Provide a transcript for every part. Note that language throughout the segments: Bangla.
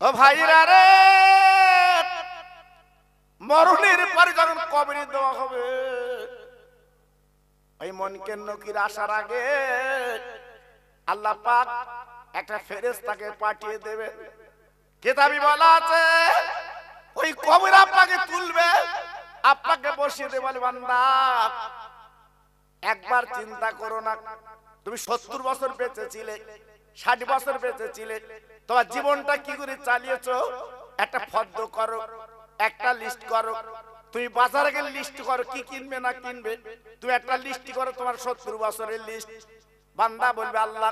ও ভাইরা রে, মরণের পরে যখন কবরে দেওয়া হবে, ওই মুনকার নকির আসার আগে আল্লাহ পাক একটা ফেরেশতাকে পাঠিয়ে দেবে। কিতাবে বলা আছে ওই কবর আপনাকে তুলবে, আপনাকে বসিয়ে দেবে, বলে বান্দা একবার চিন্তা করো না, তুমি 70 বছর বেঁচেছিলে, 60 বছর বেঁচেছিলে, তোমার জীবনটা কি করে চালিয়েছো একটা ফর্দ করো, একটা লিস্ট করো। তুমি বাজারে গেলে লিস্ট করো কি কিনবে না কিনবে, তুমি একটা লিস্ট করো তোমার 70 বছরের লিস্ট। বান্দা বলবে আল্লাহ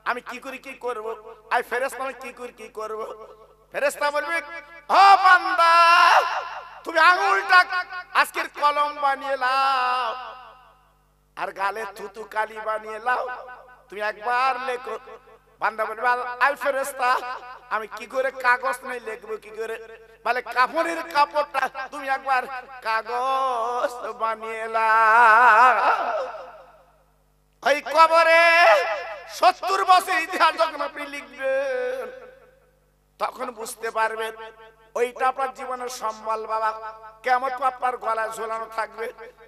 আমি কি করে কি করব, আর ফেরেশতা আমি কি করে কি করব। ফেরেশতা বলবে ও বান্দা তুমি আঙুলটা আজকের কলম বানিয়ে নাও আর গালে থুতু কালি বানিয়ে নাও, তুমি একবার লেখো। বান্দা বলবে আই ফেরেশতা আমি কি করে কাগজ নেই লিখবো কি করে, বলে কাপড়ের কাপড়টা তুমি একবার কাগজ বানিয়ে নাও। ওই কবরে 70 বছর ইতিহাস যখন আপনি লিখবেন তখন বুঝতে পারবেন ওইটা আপনার জীবনের সম্বল বাবা, কেমন আপনার গলায় ঝোলানো থাকবে।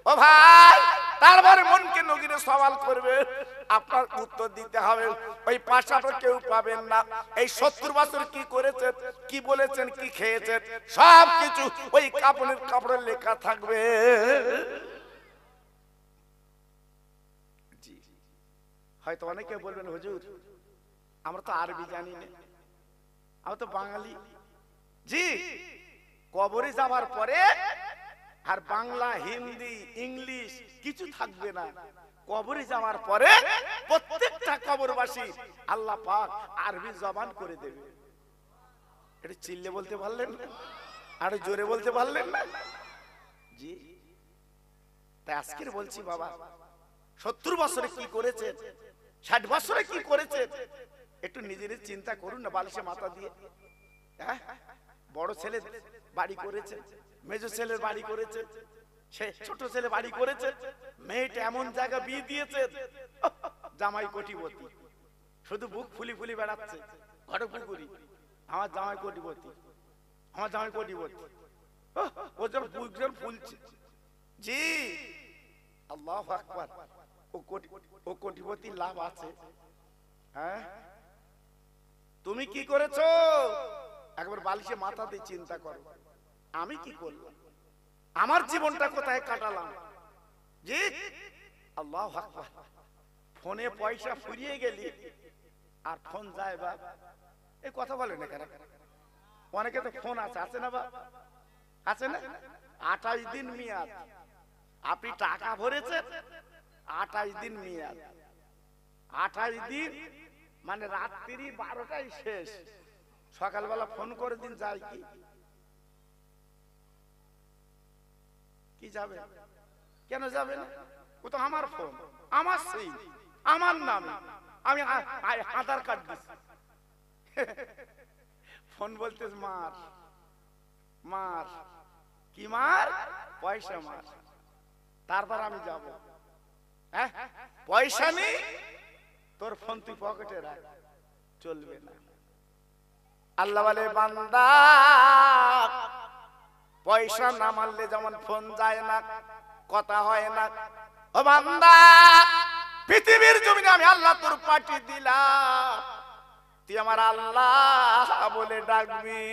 ও ভাই তারপরে মনকে নগিরে সওয়াল করবে, আপনার উত্তর দিতে হবে। ওই পাশাটা কেউ পাবেন না। এই 70 বছর কি করেছেন, কি বলেছেন, কি খেয়েছেন, সব কিছু ওই কাপড়ে লেখা থাকবে। জি হয়তো অনেকে বলবেন হুজুর আমরা তো আরবি জানি না, আমরা তো বাঙালি। জি কবরে যাওয়ার পরে আর বাংলা হিন্দি ইংলিশ কিছু থাকবে না। কবরে যাওয়ার পরে প্রত্যেকটা কবরবাসী আল্লাহ পাক আরবি জবান করে দেবে। এটা চিল্লে বলতে পারলেন না, আর জোরে বলতে পারলেন না? জি তাই আজকের বলছি বাবা 70 বছরে কি করেছেন, 60 বছরে কি করেছেন, একটু নিজের চিন্তা করুন না বালিশে মাথা দিয়ে। হ্যাঁ বড় ছেলে বাড়ি করেছে, মেজ ছেলের বাড়ি করেছে, সে ছোট ছেলে বাড়ি করেছে, মেয়েটা এমন জায়গা বিয়ে দিয়েছে জামাই কোটিপতি, শুধু বুক ফুলি ফুলি বেড়াচ্ছে ঘরে পুকুরি, আমার জামাই কোটিপতি, আমার জামাই কোটিপতি, ও যেন বুক যেন ফুলছে। জি আল্লাহু আকবার, ও কোটিপতি লাভ আছে। হ্যাঁ তুমি কি করেছো একবার বালিশে মাথা দিয়ে চিন্তা করো, আমি কি করলাম, আমার জীবনটা কোথায় কাটালাম। জি আল্লাহু আকবার। ফোনে পয়সা ফুরিয়ে গেলি আর ফোন যায় বা এই কথা বলে না কেন, অনেকে তো ফোন আছে, আছে না বা আছে না, 28 দিন মেয়াদ, আপনি টাকা ভরেছেন 28 দিন মেয়াদ, 28 দিন মানে রাত্রি 12টাই শেষ, সকালবেলা ফোন করে দিন যায় কি যাবে, কেন যাবে না, ও তো আমার ফোন, আমার সেই আমার নামে, আমি আধার কার্ড দিচ্ছি। ফোন বলতে মার মার কি মার, পয়সা মার, তারপর আমি যাব। হ্যাঁ পয়সা নেই তোর ফোন তুই পকেটে রাখ, চলবে না। আল্লাহ বলে বান্দা পয়সা না মারলে যেমন ফোন যায় না, কথা হয় না, ও বান্দা পৃথিবীর জমিনে আমি আল্লাহ তোর পাঠিয়ে দিলাম, তুই আমার আল্লাহ বলে ডাকবি।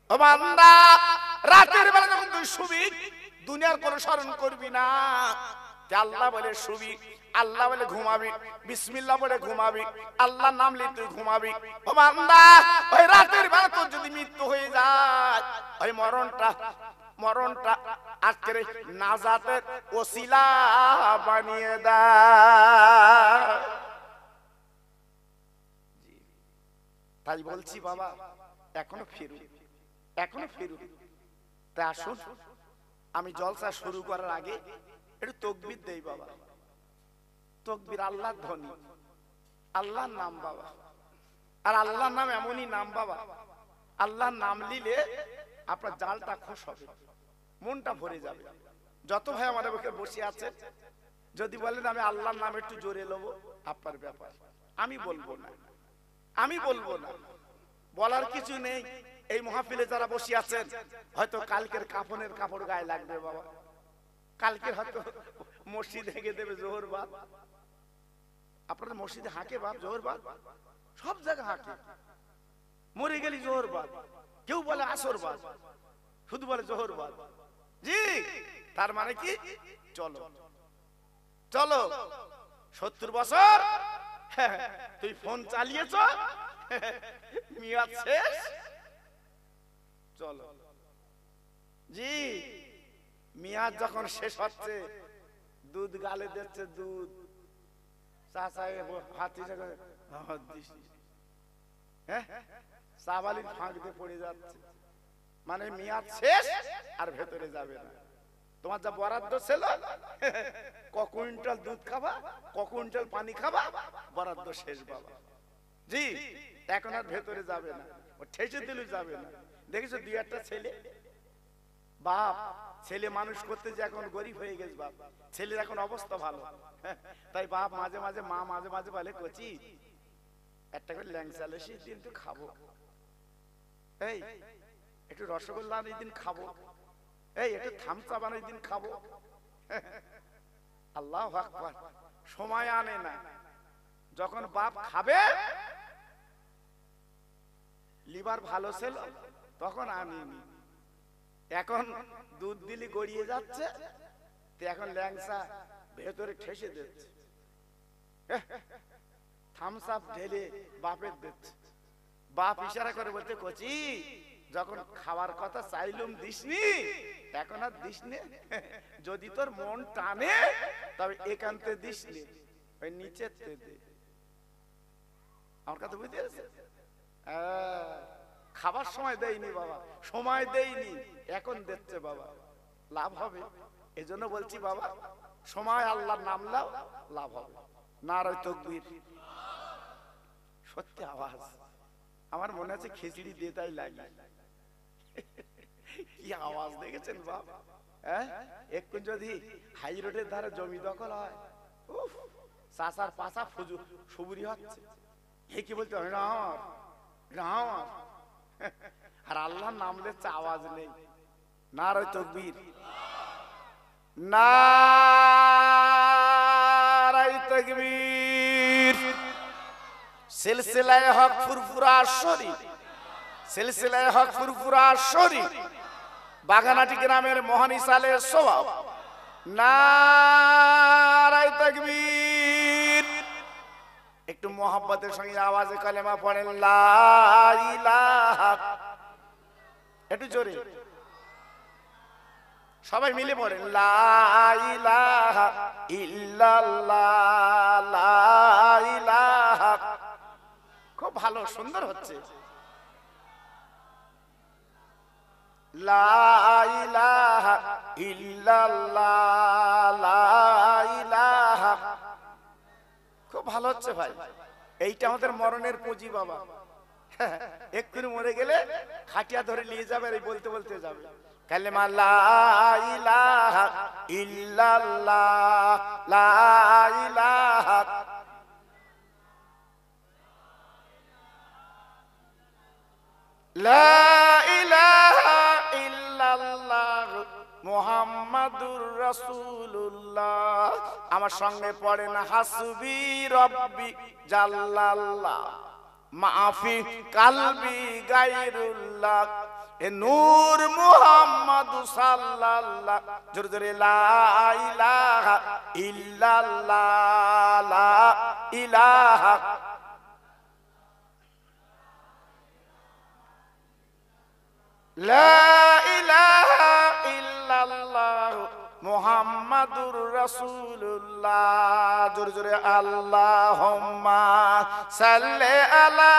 ও বান্দা রাতের বেলা যখন তুই শুবি দুনিয়ার কোনো স্মরণ করবি না, আল্লাহ বলে শুবি, আল্লাহ বলে ঘুমাবি, বিসমিল্লাহ বলে ঘুমাবি, আল্লাহ নাম নিয়ে তুই ঘুমাবি। ও বান্দা ওই রাতের বেলা তোর যদি মৃত্যু হয়ে যায়, ওই মরণটা আজকের নাজাতের ওসিলা বানিয়ে দেয়। তাই বলছি বাবা এখনো ফিরুন, এখনো ফিরুন। তাই আসুন আমি জলসা শুরু করার আগে একটু তাকবীর দেই বাবা, তাকবীর আল্লাহর ধ্বনি, আল্লাহর নাম বাবা, আর আল্লাহর নাম এমনই নাম বাবা, আল্লাহর নাম নিলে আপনার জালটা খুশ হবে, মনটা ভরে যাবে। যত ভাই আমাদের বুকে বসে আছে যদি বলেন আমি আল্লাহর নাম একটু জোরে নেবো আপনার ব্যাপার, আমি বলবো না, আমি বলবো না, বলার কিছু নেই। এই মাহফিলে যারা বসে আছেন হয়তো কালকের কাফনের কাপড় গায়ে লাগবে বাবা, কালকে হয়তো মসজিদে গিয়ে দেবে জোহর বাদ। আপনাদের মসজিদে হাঁকে বাপ জোহর বাদ, সব জায়গায় হাঁকে। মরে গেলি জোহর বাদ, কেউ বলে আসর বাদ, শুধু বলে জোহর বাদ। জি, তার মানে কি? চলো চলো, 70 বছর তুই ফোন চালিয়েছ, মিয়াদ শেষ, চলো। জি, মিয়াদ যখন শেষ হচ্ছে, দুধ গালে দিচ্ছে, দুধ চাবালির ফাঁক দিয়ে পড়ে যাচ্ছে, মানে মিয়াদ শেষ আর ভেতরে যাবে না। তোমার যা বরাদ্দ ছিল, ক কুইন্টাল দুধ খাবা, ক কুইন্টাল পানি খাবা, বরাদ্দ শেষ বাবা। জি, এখন আর ভেতরে যাবে না, ও ঠেসে দিলে যাবে না। দেখেছো দুই একটা ছেলে, বাপ ছেলে মানুষ করতে যে এখন গরিব হয়ে গেছে বাপ, ছেলের এখন অবস্থা ভালো। তাই বাপ মাঝে মাঝে, মা মাঝে মাঝে বলে, কচি একটা করে ল্যাংচা লেসি দিন তো খাবো, এই একটু রসগোল্লা এই দিন খাবো, এই একটু থামচা বানাই দিন খাবো। আল্লাহু আকবার। সময় আনে না, যখন বাপ খাবে লিভার ভালো ছিল তখন আনিনি, এখন দুধ দিলি গড়িয়ে যাচ্ছে, তো এখন ল্যাংচা ভেতরে ঠেসে দিচ্ছে, থামস আপ ঢেলে বাপের দিচ্ছে। বাপ ইশারা করে বলতে, কচি যখন খাওয়ার কথা চাইলুম দিসনি, এখন আর দিসনি, যদি তোর মন টানে তবে একান্তে দিসনি, ওই নিচের দে। আমার কথা বুঝতে পেরেছে? খাবার সময় দেয়নি বাবা, সময় দেয়নি, এখন দিচ্ছে বাবা, লাভ হবে। এজন্য বলছি বাবা, সময় আল্লাহর নাম লাও, লাভ হবে। নারায়ে তাকবীর। সত্যি আওয়াজ আমার মনে আছে খিচড়ি দিয়ে তাই লাগে। কি আওয়াজ দেখেছেন বাপ? হ্যাঁ, একটু যদি হাই রোডের ধারে জমি দখল হয়, উফ, চাচার পাশা সুবুরি হচ্ছে, কি বলতে হয় না আমার, আর আল্লাহর নাম লেচ্ছে আওয়াজ নেই। নারায়ে তাকবীর, নারায়ে তাকবীর। সিলসিলায়ে হক ফুরফুরা শরীফ, সিলসিলায়ে হক ফুরফুরা শরীফ, বাগানাটি গ্রামের মহান ইসালের স্বভাব। নারায়ে তাকবীর। একটু মোহাব্বতের সঙ্গে আওয়াজে কালেমা পড়েন, লা ইলাহা, একটু জোরে সবাই মিলে পড়েন, লা ইলাহা ইল্লাল্লাহ, লা ইলাহা। খুব ভালো, সুন্দর হচ্ছে। লা ইলাহা ইল্লাল্লাহ, লা ইলাহা। খুব ভালো হচ্ছে ভাই, এইটা আমাদের মরণের পুঁজি বাবা। এক্ষুনি মরে গেলে খাটিয়া ধরে নিয়ে যাবে, আর এই বলতে বলতে যাবে কালেমা, লা ইলাহা ইল্লাল্লাহ, লা ইলাহা। লা ইলাহা ইল্লাল্লাহ মুহাম্মাদুর রাসূলুল্লাহ। আমার সঙ্গে পড়েন, হাসবি রব্বি জাল্লাল্লাহ, মাফি কালবি গায়রুল্লাহ, এ নূর মুহাম্মদ সাল্লাল্লাহ। জোরে জোরে, লা ইলাহা ইল্লাল্লাহ, লা ইলাহা। লা ইলাহা ইল্লাল্লাহ মুহাম্মাদুর রাসূলুল্লাহ। জোরে জোরে, আল্লাহুম্মা সাল্লি আলা।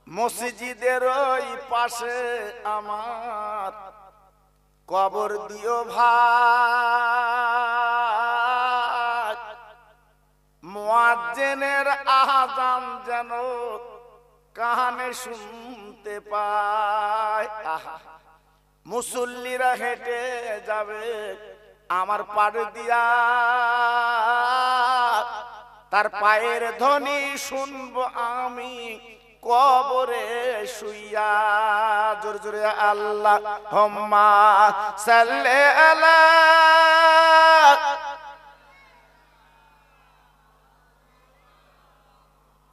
মসজিদের ওই পাশে আমার কবর দিও ভাই, মুয়াজ্জিনের আযান যেন কানে শুনতে পায়। আহা, মুসল্লিরা হেঁটে যাবে আমার পাড় দিয়া, তার পায়ের ধ্বনি শুনবো আমি কবরে শুইয়া। জোরে জোরে আল্লাহুম্মা সাল্লি আলা।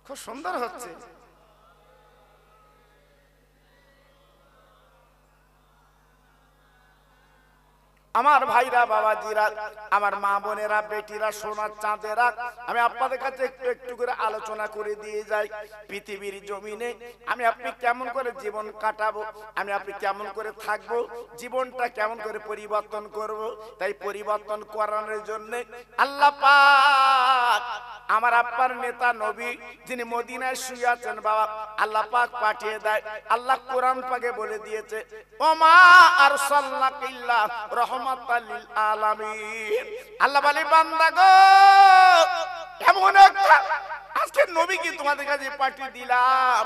খুব সুন্দর হচ্ছে। আমার ভাইরা, বাবাজিরা, আমার মা বোনেরা, বেটিরা, সোনার চাঁদেরা, আমি আপনাদের কাছে একটু একটু করে আলোচনা করে দিয়ে যাই। পৃথিবীর জমিনে আমি আপনি কেমন করে জীবন কাটাবো, আমি আপনি কেমন করে থাকবো, জীবনটা কেমন করে পরিবর্তন করব। তাই পরিবর্তন করানোর জন্য আল্লাহ পাক আমার আপনার নেতা নবী যিনি মদিনায় শুয়ে আছেন বাবা, আল্লাহ পাক পাঠিয়ে দেয়। আল্লাহ কোরআন পাকে বলে দিয়েছে, ওমা আরসালনাকা ইল্লা রাহমাতাল লিল আলামিন। আল্লাহ বলে, বান্দা গো, এমন একটা আজকে নবীকে তোমাদের কাছে পাঠিয়ে দিলাম,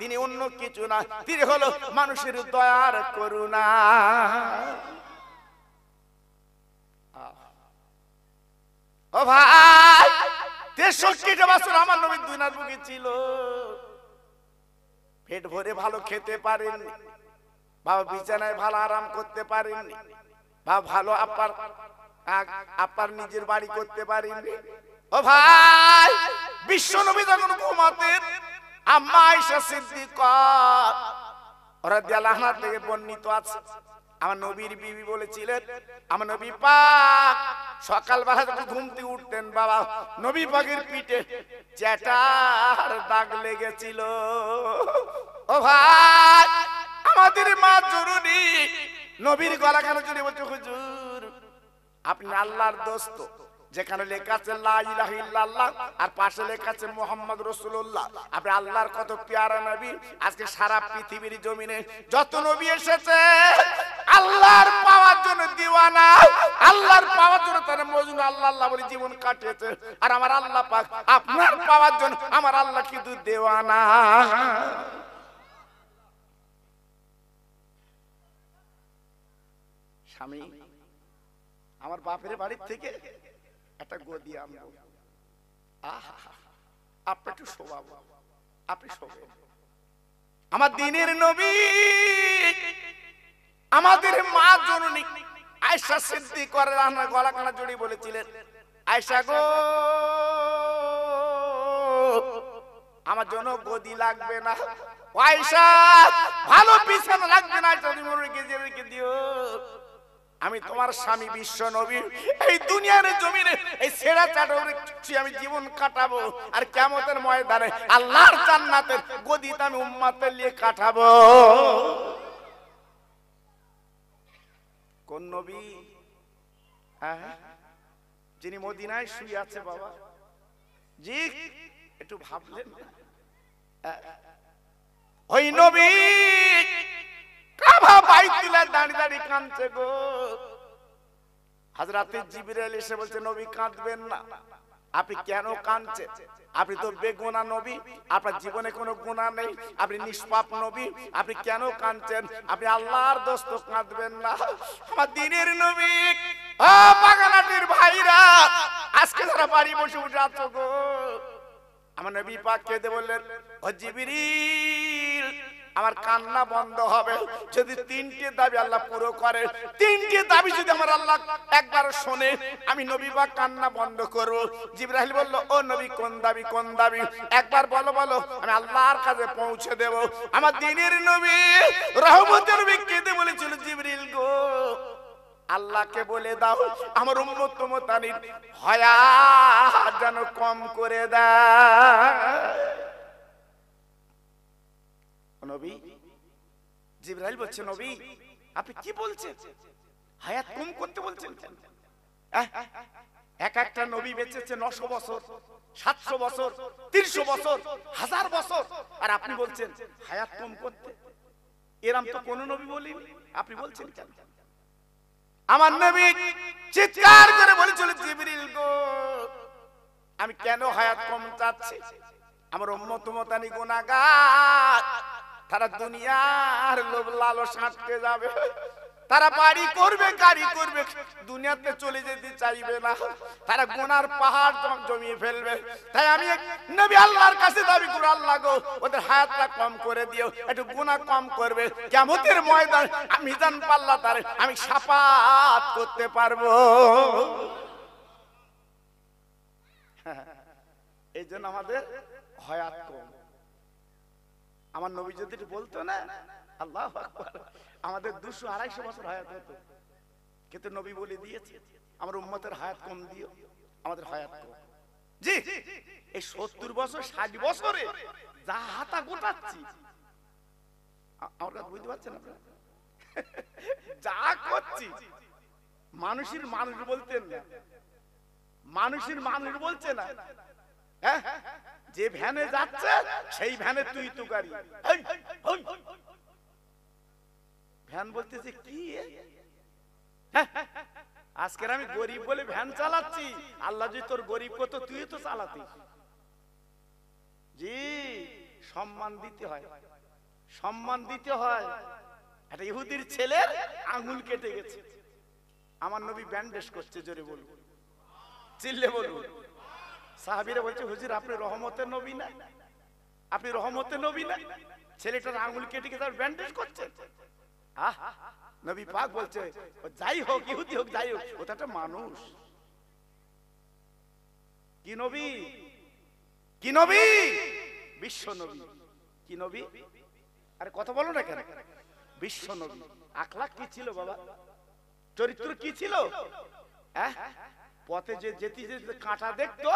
তিনি অন্য কিছু না, তিনি হলো মানুষের দয়ার করুণা। ও ভাই, 63টা বছর আমার নবী দুনিয়ার বুকে ছিল, পেট ভরে ভালো খেতে পারেননি বাবা, বিছানায় ভালো আরাম করতে পারেননি বাবা, ভালো আপনার নিজের বাড়ি করতে পারেননি। ও ভাই, বিশ্ব নবী যখন ঘুমাতেন, আম্মা আয়েশা সিদ্দিকা রাদিয়াল্লাহু আনহা থেকে বর্ণিত আছে, আমার নবীর বিবি বলেছিলেন, আমার নবী পাক সকালবেলা যখন ঘুম থেকে উঠতেন বাবা, নবী পাকের পিঠে চ্যাটার দাগ লেগেছিল। ও ভাই, আমাদের মা জরুরি নবীর গলা কেন জুড়ে বলছে, হুজুর আপনি আল্লাহর দোস্ত, যেখানে লেখা আছে লা ইলাহা ইল্লাল্লাহ আর পাশে লেখা আছে মুহাম্মদ রাসূলুল্লাহ, আপনি আল্লাহর কত পেয়ারা নবী। আজকে সারা পৃথিবীর জমিনে যত নবী এসেছে আল্লাহর পাওয়ার জন্য দিওয়ানা, আল্লাহর পাওয়ার জন্য তারা মজনু আল্লাহ আল্লাহ বলে জীবন কাটিয়েছে। আর আমার আল্লাহ পাক আপনার পাওয়ার জন্য আমার আল্লাহ কিন্তু দেওয়ানা। স্বামী, আমার বাপের বাড়ির থেকে একটা গদি আনবো, আহা আপনি একটু শোভাবো, আপনি শোবেন। আমার দিনের নবী আমাদের মা জননী আয়েশা সিদ্দিকা রাদিয়াল্লাহু আনহা গলা কানা জড়িয়ে বলেছিলেন, আয়েশা গো, আমার জন্য গদি লাগবে না, আয়েশা ভালো বিছানা লাগবে না, তুমি মনে রেখে দিও, আমি তোমার স্বামী বিশ্ব নবী এই দুনিয়ার জমিনে এই ছেঁড়া চাদরে আমি জীবন কাটাবো, আর কিয়ামতের ময়দানে আল্লাহর জান্নাতের গদিতে আমি উম্মতের নিয়ে কাটাবো। কোন নবী? যিনি মদিনায় শুয়ে আছে বাবা, জি একটু ভাবলেন, ওই নবী কাবা বাইতুল্লাহ দাঁড়িয়ে দাঁড়িয়ে কাঁদছে গো। হযরত জিবরাইল এসে বলছে, নবী কাঁদবেন না, আপনি কেন কাঁদছেন? আপনি তো বেগুনাহ নবী, আপনার জীবনে কোনো গুনাহ নেই, আপনি নিষ্পাপ নবী, আপনি কেন কাঁদছেন? আপনি আল্লাহর দোস্ত, কাঁদবেন না। আমার দিনের নবী, ও বাগানাটির ভাইরা, আজকে যারা বাড়ি বসে বসে আছো গো, আমার নবী পাক কেঁদে বললেন, ও জিবরিল, আমার কান্না বন্ধ হবে যদি 3টে দাবি আল্লাহ পুরো করে। 3টে দাবি যদি আমার আল্লাহ একবার শোনে, আমি নবী পাক কান্না বন্ধ করব। জিবরাইল বলল, ও নবী কোন দাবি, কোন দাবি একবার বলো, বলো, আমি আল্লাহর কাছে পৌঁছে দেব। আমার দিনের নবী রহমতের নবী কেঁদে বলেছিল, জিবরিল গো, আল্লাহকে বলে দাও আমার উম্মত উম্মতানির হায়া যেন কম করে দেয়। নবী, জিবরাইল বলছে, নবী আপনি কি বলছেন? হায়াত কম করতে বলছেন কেন? এক একটা নবী বেঁচেছে 900 বছর, 700 বছর, 300 বছর, 1000 বছর, আর আপনি বলছেন হায়াত কম করতে? এরকম তো কোন নবী বলেনি, আপনি বলছেন কেন? আমার নবী চিৎকার করে বলেছিল, জিবরিল গো, আমি কেন হায়াত কম চাচ্ছি? আমার উম্মত উম্মতানি গুনাহগার, তারা দুনিয়ার লোভ লালসা আটকে যাবে, তারা বাড়ি করবে গাড়ি করবে, দুনিয়াতে চলে যেতে চাইবে না, তারা গুনার পাহাড় জমিয়ে ফেলবে। তাই আমি নবী আল্লাহর কাছে দাবি করি, আল্লাহ গো ওদের হায়াতটা কম করে দিও, একটু গুনাহ কম করবে, কিয়ামতের ময়দান মিজান পাল্লা তারে আমি শাফাত করতে পারবো। এই জন্য আমাদের হায়াত কম। আমার নবী যদি বলতো না আল্লাহু আকবার, আমাদের 200-250 বছর হায়াত হতো, কিন্তু নবী বলে দিয়েছে আমার উম্মতের হায়াত কম দিও, আমাদের হায়াত কম। জি, এই 70 বছর 60 বছরে যা হাতা গোটাচ্ছি, আমার কথা বুঝতে পারছেন আপনারা? যা করছি, মানুষের মানুষ বলতেন না, মানুষের মানুষ বলছে না, হ্যাঁ, যে ভ্যানে যাচ্ছে সেই ভ্যানে তুই তুকারি, ভ্যান বলতেছে কি, আজকের আমি গরিব বলে ভ্যান চালাচ্ছি, আল্লাহ যদি তোর গরিব কত তুই তো চালাতিস। জি, সম্মান দিতে হয়, সম্মান দিতে হয়। একটা ইহুদির ছেলের আঙ্গুল কেটে গেছে, আমার নবী ব্যান্ডেজ করছে, জোরে বলুন, চিল্লে বলুন। সাহাবীরা বলছে হুজুর আপনি রহমতের নবী না, আপনি রহমতের নবী না, ছেলেটার আঙ্গুল কেটে গেছে আর ব্যান্ডেজ করছেন। নবী পাক বলছে যাই হোক, ইহুদি হোক যাই হোক, ও তো একটা মানুষ। কি নবী, কি নবী, বিশ্ব নবী। কি নবী, আরে কথা বলো না কেন? বিশ্ব নবী। আখলাক কি ছিল বাবা, চরিত্র কি ছিল? পথে যে যেতে যেতে কাঁটা দেখতো,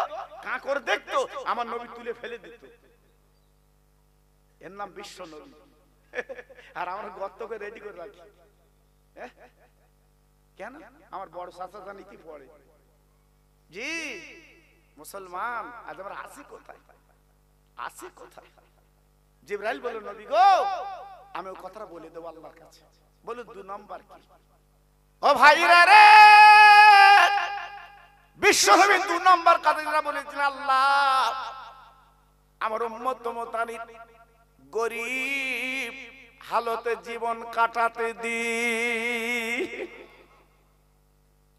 কাঁকড় দেখতো, আমার নবী তুলে ফেলে দিত, এর নাম বিশ্ব নবী। আর আমরা গর্ত করে রেডি করে রাখি, কেন? আমার বড় চাচা জানি কি পড়ে। জি মুসলমান, আজ আমরা আসি কোথায়, আসি কোথায়? জিবরাইল বলল নবী গো আমি ওই কথাটা বলে দেবো আল্লাহর কাছে। বলো 2 নম্বর কি? ও ভাইরা রে, বিশ্ব নবী 2 নম্বর কথা বলেছেন, আল্লাহ আমার উম্মত উম্মতানির গরিব হালতে জীবন কাটাতে দি।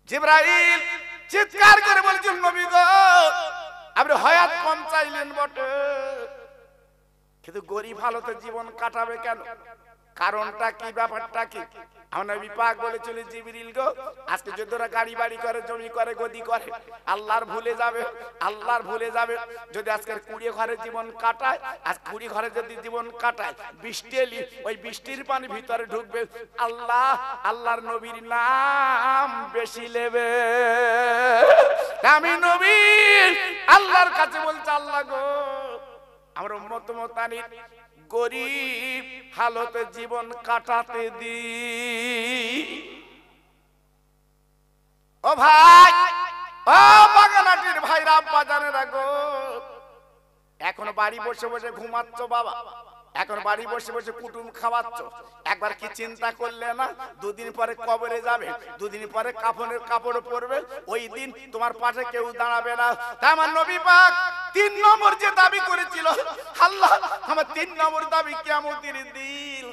জিবরাইল চিৎকার করে বলেছেন নবী গো আপনি হায়াত কম চাইলেন বটে, কিন্তু গরিব হালতে জীবন কাটাবে কেন? কারণটা কি, ব্যাপারটা কি? আমার নবী পাক বলেছিল জিবরিল গো আজকে যদি ওরা গাড়ি বাড়ি করে, জমি করে, গদি করে, আল্লাহর ভুলে যাবে, আল্লাহর ভুলে যাবে। যদি আজকের 20 ঘরে জীবন কাটায়, আজ 20 ঘরে যদি জীবন কাটায়, বৃষ্টি এলি ওই বৃষ্টির পানি ভিতরে ঢুকবে, আল্লাহ আল্লাহর নবীর নাম বেশি নেবে। আমি নবী আল্লাহর কাছে বলছি আল্লাহ গো আমার উম্মত উম্মতানির গরিব হালতে জীবন কাটাতে দি। ও ভাই, ও বাগানাটির ভাইরা বাজানেরা গো, এখন বাড়ি বসে বসে ঘুমাচ্ছ বাবা, এখন বাড়ি বসে বসে কুটুম খাওয়াচ্ছ, একবার কি চিন্তা করলে না 2 দিন পরে কবরে যাবে, 2 দিন পরে কাফনের কাপড় পরবে, ওই দিন তোমার পাশে কেউ দাঁড়াবে না। তাই আমার নবী পাক 3 নম্বর যে দাবি করেছিল, আল্লাহ আমার 3 নম্বর দাবি কিয়ামতের দিন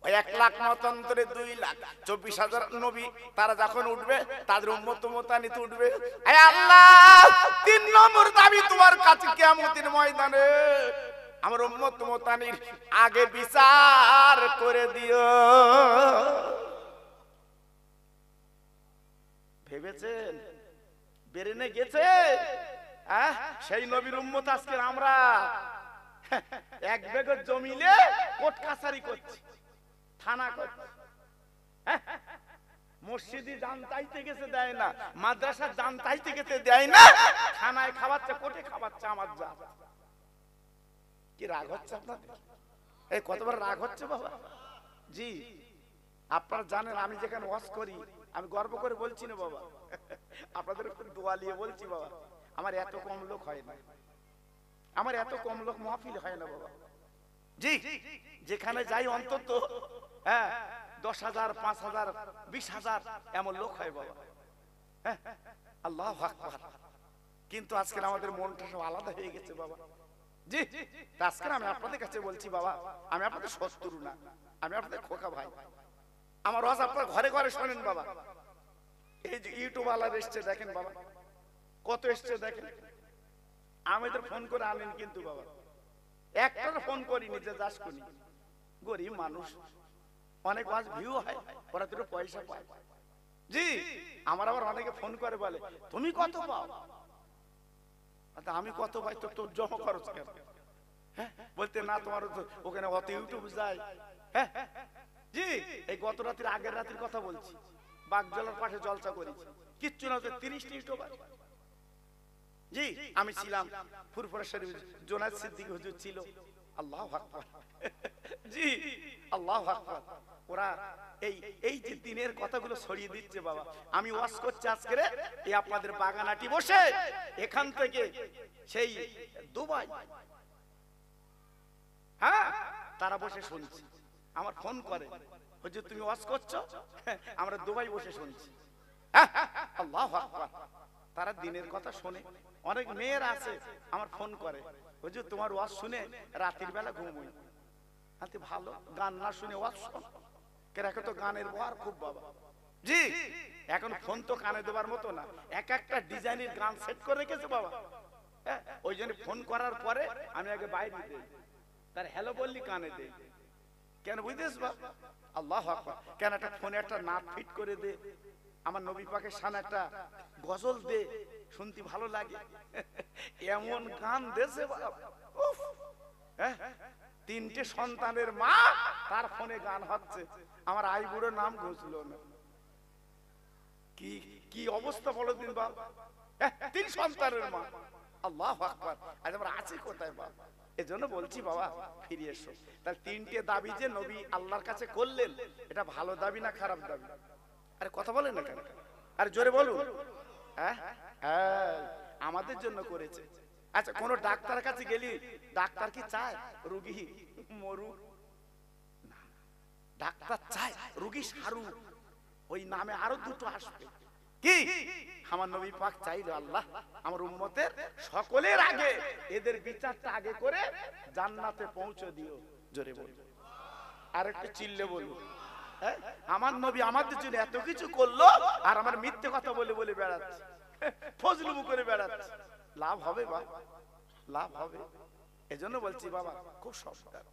ওই 1 লাখ মতান্তরে 2 লাখ 24,000 নবী তারা যখন উঠবে, তাদের উম্মত উম্মতানিতে উঠবে। হে আল্লাহ 3 নম্বর দাবি তোমার কাছে কিয়ামতের ময়দানে আমার উম্মত উম্মতানির আগে বিচার করে দিও। ভেবেছেন বেরেনে গেছে? সেই নবীর উম্মত আজকে আমরা 1 বিঘা জমিলে কোর্ট কাছারি করছি, থানা করছি, মসজিদে জান চাইতে গেছে দেয় না, মাদ্রাসা জান চাইতে গেছে দেয় না, থানায় খাওয়াচ্ছে, কোর্টে খাওয়াচ্ছে আমার যা। কি রাগ হচ্ছে আপনাদের? এই কতবার রাগ হচ্ছে বাবা? জি আপনারা জানেন আমি যেখানে ওয়াজ করি আমি গর্ব করে বলছি না বাবা, আপনাদের একটু দোয়া নিয়ে বলছি বাবা, আমার এত কম লোক হয় না, আমার এত কম লোক মাহফিল হয় না বাবা। জি যেখানে যাই অন্তত 10,000 5,000 20,000 এমন লোক হয় বাবা। আল্লাহু আকবার। কিন্তু আজকে আমাদের মনটা সব আলাদা হয়ে গেছে বাবা। জি, আজকে আমি আপনাদের কাছে বলছি বাবা, আমি আপনাদের শত্রু না, আমি আপনাদের খোকা ভাই। আমার ওয়াজ আপনারা ঘরে ঘরে শোনেন বাবা। এই যে ইউটিউব আলাদা এসছে দেখেন বাবা, কত এসছে দেখেন। আমাদের ফোন করে আনেন কিন্তু বাবা, একটার ফোন করিনি যে দাস করি। গরিব মানুষ, অনেক ওয়াজ ভিউ হয়, ওরা দুটো পয়সা পায়। জি, আমার আবার অনেকে ফোন করে বলে তুমি কত পাও? আমি কত পাই তো তোর জমা খরচ কেন? হ্যাঁ, বলতে না তোমার ওখানে অত ইউটিউব যায়। হ্যাঁ জি, এই গত রাতের আগের রাতের কথা বলছি, বাগজলার পাশে জলসা করেছি, কিচ্ছু না, 30টি ইউটিউবার। জি, আমি ছিলাম, ফুরফুরা শরীফ জোনায়েদ সিদ্দিক হুজুর ছিল। আল্লাহু আকবার। জি, আল্লাহু আকবার। ওরা এই যে দিনের কথাগুলো ছড়িয়ে দিচ্ছে বাবা। আমি ওয়াজ করছি আজকে এই আপনাদের বাগানাটি বসে, এখান থেকে সেই দুবাই, হ্যাঁ তারা বসে শুনছে। আমার ফোন করে, হুজুর তুমি ওয়াজ করছো, আমরা দুবাই বসে শুনছি। আল্লাহু আকবার। তারা দিনের কথা শোনে। অনেক মেয়ের আছে আমার ফোন করে, হুজুর তোমার ওয়াজ শুনে রাতের বেলা ঘুমোই। হাতে ভালো, গান না শুনে ওয়াজ শোন। কেরাকে তো গানের বহার খুব বাবা। জি, এখন ফোন তো কানে দেবার মতো না, এক একটা ডিজাইনের গান সেট করে রেখেছে বাবা। ওই জন্য ফোন করার পরে আমি আগে বাইরে দিই, তার হ্যালো বললি কানে দেই। কেন বুঝতেছ বাবা? আল্লাহু আকবার। কেন একটা ফোনে একটা নাট ফিট করে দে, আমার নবী পাকের শানে একটা গজল দে, শুনতে ভালো লাগে। এমন গান দেশে বাবা। উফ, হ্যাঁ, 3টে সন্তানের মা, তার ফোনে গান হচ্ছে, আমার আই বুড়োর নাম ঘুষলো না। কি কি অবস্থা বলো দিন বাবা। 3 সন্তানের মা। আল্লাহু আকবার। আজ আমরা আছি কোথায় বাবা? এজন্য বলছি বাবা, ফিরে এসো। তাহলে 3টে দাবি যে নবী আল্লাহর কাছে করলেন, এটা ভালো দাবি না খারাপ দাবি? আরে কথা বলেন না কেন? আরে জোরে বলুন। হ্যাঁ, আমাদের জন্য করেছে। আচ্ছা, কোন ডাক্তারের কাছে গেলি, ডাক্তার কি চায় রোগী মরুক? না, ডাক্তার চায় রোগী সারুক। ওই নামে আরো দুটো আসবে। কি? আমার নবী পাক চাইলো, আল্লাহ আমার উম্মতের সকলের আগে এদের বিচারটা আগে করে জান্নাতে পৌঁছে দিও। জোরে বল, আর একটু চিল্লে বলুন। আমার নবী আমাদের জন্য এত কিছু করলো, আর আমার মিথ্যে কথা বলে বলে বেড়াচ্ছে, ফজলুমু করে বেড়াচ্ছে। লাভ হবে বাবা, লাভ হবে। এজন্য বলছি বাবা, খুব সাবধান।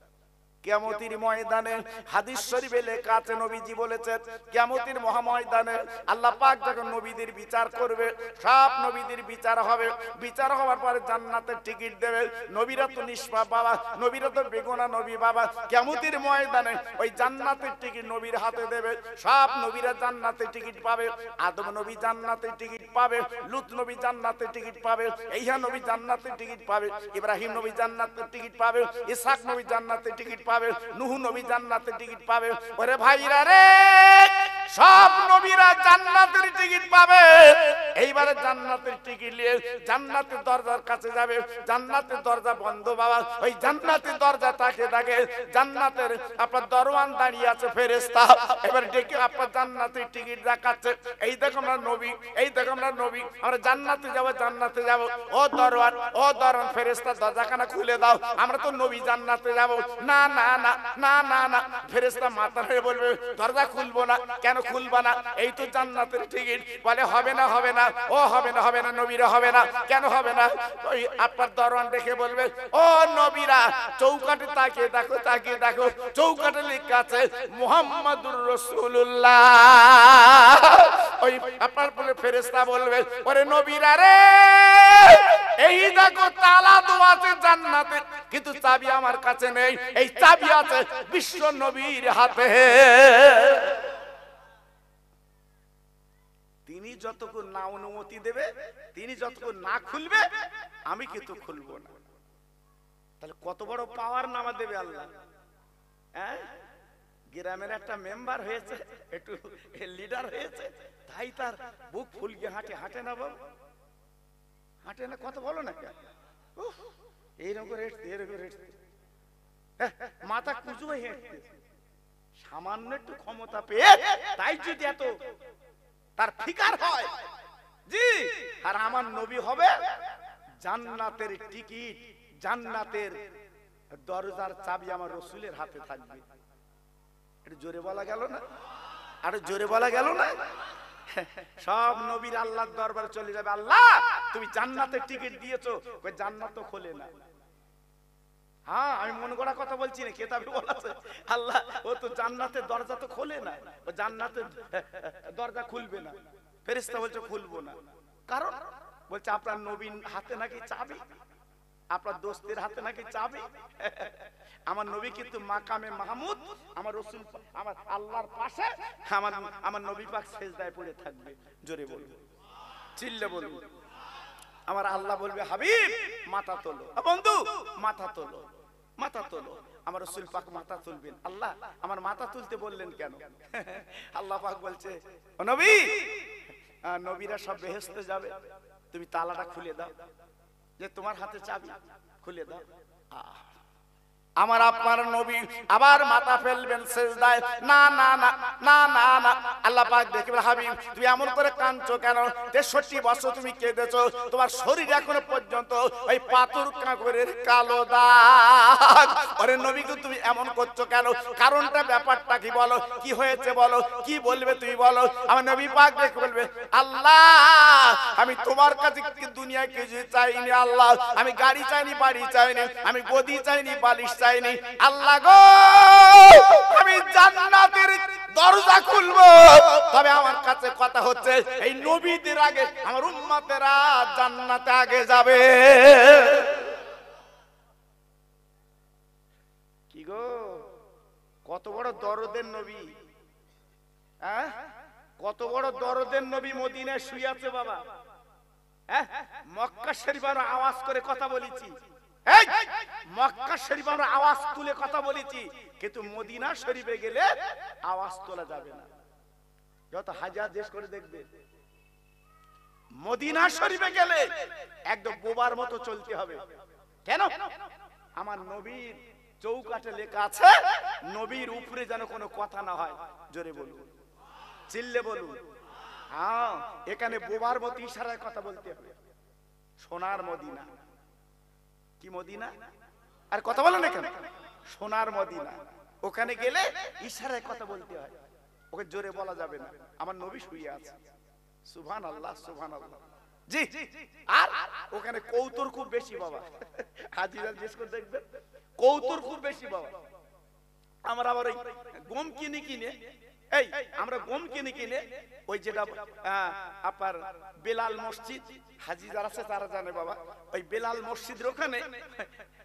কিয়ামতের ময়দানে হাদিস শরীফে লেখা আছে, নবীজি বলেছেন কিয়ামতের মহাময়দানে আল্লাহ পাক যখন নবীদের বিচার করবে, সব নবীদের বিচার হবে। বিচার হওয়ার পরে জান্নাতের টিকিট দেবে। নবীরা তো নিষ্পাপ বাবা, নবীরা তো বেগুনা নবী বাবা। কিয়ামতের ময়দানে ওই জান্নাতের টিকিট নবীর হাতে দেবে। সব নবীরা জান্নাতের টিকিট পাবে। আদম নবী জান্নাতের টিকিট পাবে, লূত নবী জান্নাতের টিকিট পাবে, ঈসা নবী জান্নাতের টিকিট পাবে, ইব্রাহিম নবী জান্নাতের টিকিট পাবে, ইসহাক নবী জান্নাতের টিকিট পাবে, নূহ নবী জান্নাতের টিকিট পাবে। ওরে ভাইরা রে, সব নবীরা জান্নাতের টিকিট পাবে। এইবারে জান্নাতের টিকিট নিয়ে জান্নাতের দরজার কাছে যাবে। জান্নাতের দরজা বন্ধ বাবা। ওই জান্নাতের দরজা তাকে দেখে, জান্নাতের আপনার দরওয়ান দাঁড়িয়ে আছে ফেরেশতা। এবার ডেকে আপনার জান্নাতের টিকিট দেখাচ্ছে, এই দেখো আমরা নবী, এই দেখো আমরা নবী, আমরা জান্নাতে যাব, জান্নাতে যাব। ও দরওয়ান, ও দরওয়ান ফেরেশতা, দরজাখানা খুলে দাও, আমরা তো নবী জান্নাতে যাব। না না না না না না, ফেরেশতা মাথা নেড়ে বলবে দরজা খুলবো না। কেন খুলবা না? এই তো জান্নাতের টিকিট। বলে হবে না, হবে না, ও হবে না, হবে না, নবীরা হবে না। কেন হবে না? ওই আপনার দরওয়ান দেখে বলবে, ও নবীরা চৌকাঠে তাকিয়ে দেখো, তাকিয়ে দেখো, চৌকাঠে লেখা আছে মুহাম্মাদুর রাসূলুল্লাহ। ওই আপনার বলে ফেরেশতা বলবে, ওরে নবীরা রে, এই দেখো তালা দেওয়া আছে জান্নাতে, কিন্তু চাবি আমার কাছে নেই। এই চাবি আছে বিশ্ব নবীর হাতে। তিনি যতক্ষণ না অনুমতি দেবে, তিনি যতক্ষণ না খুলবে, আমি কিন্তু খুলবো না। তাহলে কত বড় পাওয়ার নামা দেবে আল্লাহ। হ্যাঁ, গ্রামের একটা মেম্বার হয়েছে, একটু লিডার হয়েছে, তাই তার বুক ফুলকে হাঁটে। হাঁটে না বাবু, হাঁটে না, কথা বলো না কেন? এইরকম করে হেঁটতে, এরকম হেঁটতে, মাথা কুচু হয়ে হেঁটতে। সামান্য একটু ক্ষমতা পেয়ে তাই যদি এত তার ফিকার হয়। জি, আর আমার নবী হবে জান্নাতের টিকিট জান্নাতের দরজার চাবি আমার রসুলের হাতে থাকবে। এটা জোরে বলা গেল না? আর জোরে বলা গেল না? সব নবীর আল্লাহর দরবারে চলে যাবে, আল্লাহ তুমি জান্নাতের টিকিট দিয়েছো, কই জান্নাত তো খোলে না। হ্যাঁ, আমি মন গড়া কথা বলছি না, কেতাবে বলা আছে আল্লাহ ও তো জান্নাতের দরজা তো খোলে না, ও জান্নাতের দরজা খুলবে না। ফেরেশতা বলছে খুলবো না, কারণ বলছে আপনার নবীর হাতে নাকি চাবি, আপনার দোস্তের হাতে নাকি চাবি। আমার নবী কিন্তু মাকামে মাহমুদ, আমার রাসূল আমার আল্লাহর পাশে, আমার নবী পাক সিজদায় পড়ে থাকবে। জোরে বলুন, চিল্লে বলুন। আমার আল্লাহ বলবে হাবিব মাথা তোলো, বন্ধু মাথা তোলো, মাথা তোলো। আমার রাসূল পাক মাথা তুলবেন। আল্লাহ আমার মাথা তুলতে বললেন কেন? আল্লাহ পাক বলছে ও নবী, নবীরা সব বেহেশতে যাবে, তুমি তালাটা খুলে দাও, যে তোমার হাতে চাবি, খুলে দাও। আমার আপনার নবী আবার মাথা ফেলবেন সিজদায়। না না না না না না, আল্লাহ পাক দেখবেন হাবিব তুমি এমন করে কাঁদছো কেন? 63 বছর তুমি কেঁদেছো, তোমার শরীর এখনো পর্যন্ত ওই পাথর কাঁকরের কালো দাগ। আরে নবী তুমি এমন করছো কেন? কারণটা ব্যাপারটা কি বলো, কি হয়েছে বলো, কি বলবে তুমি বলো। আমার নবী পাক দেখে বলবে আল্লাহ আমি তোমার কাছে দুনিয়ায় কিছু চাইনি আল্লাহ, আমি গাড়ি চাইনি, বাড়ি চাইনি, আমি গদি চাইনি, বালিশ চাইনি। আল্লাহ গো আমি জান্নাতের দরজা খুলবো, তবে আমার কাছে কথা হচ্ছে এই নবীদের আগে আমার উম্মতেরা জান্নাতে আগে যাবে। কি গো কত বড় দরদের নবী, হ্যাঁ কত বড় দরদের নবী মদিনায় শুয়ে আছে বাবা। হ্যাঁ মক্কা শরীফের আওয়াজ করে কথা বলেছি, মক্কা শরীফ আমরা আওয়াজ তুলে কথা বলেছি, কিন্তু মদিনা শরীফে গেলে আওয়াজ তোলা যাবে না। যত হাজার দেশ করে দেখবে, মদিনা শরীফে গেলে একদম বোবার মতো চলতে হবে। কেন? আমার নবীর চৌকাঠে লেখা আছে নবীর উপরে যেন কোনো কথা না হয়। জোরে বলুন, চিল্লে বলুন। হ্যাঁ এখানে বোবার মতো ইশারায় কথা বলতে হবে। সোনার মদিনা, কি মদিনা? আর কথা বলেন না কেন? সোনার মদিনা, ওখানে গেলে ইশারায় কথা বলতে হয়, ওকে জোরে বলা যাবে না। আমার নবী শুয়ে আছে, সুবহানাল্লাহ সুবহানাল্লাহ। জি, আর ওখানে কৌতুর খুব বেশি বাবা। হাজিরা জিজ্ঞেস করে দেখবেন, কৌতুর খুব বেশি বাবা। আমরা আবার ওই গম কিনে কিনে, এই আমরা গম কিনে কিনে ওই যেটা আপনার বেলাল মসজিদ, হাজি যারা আছে তারা জানে বাবা, ওই বেলাল মসজিদের ওখানে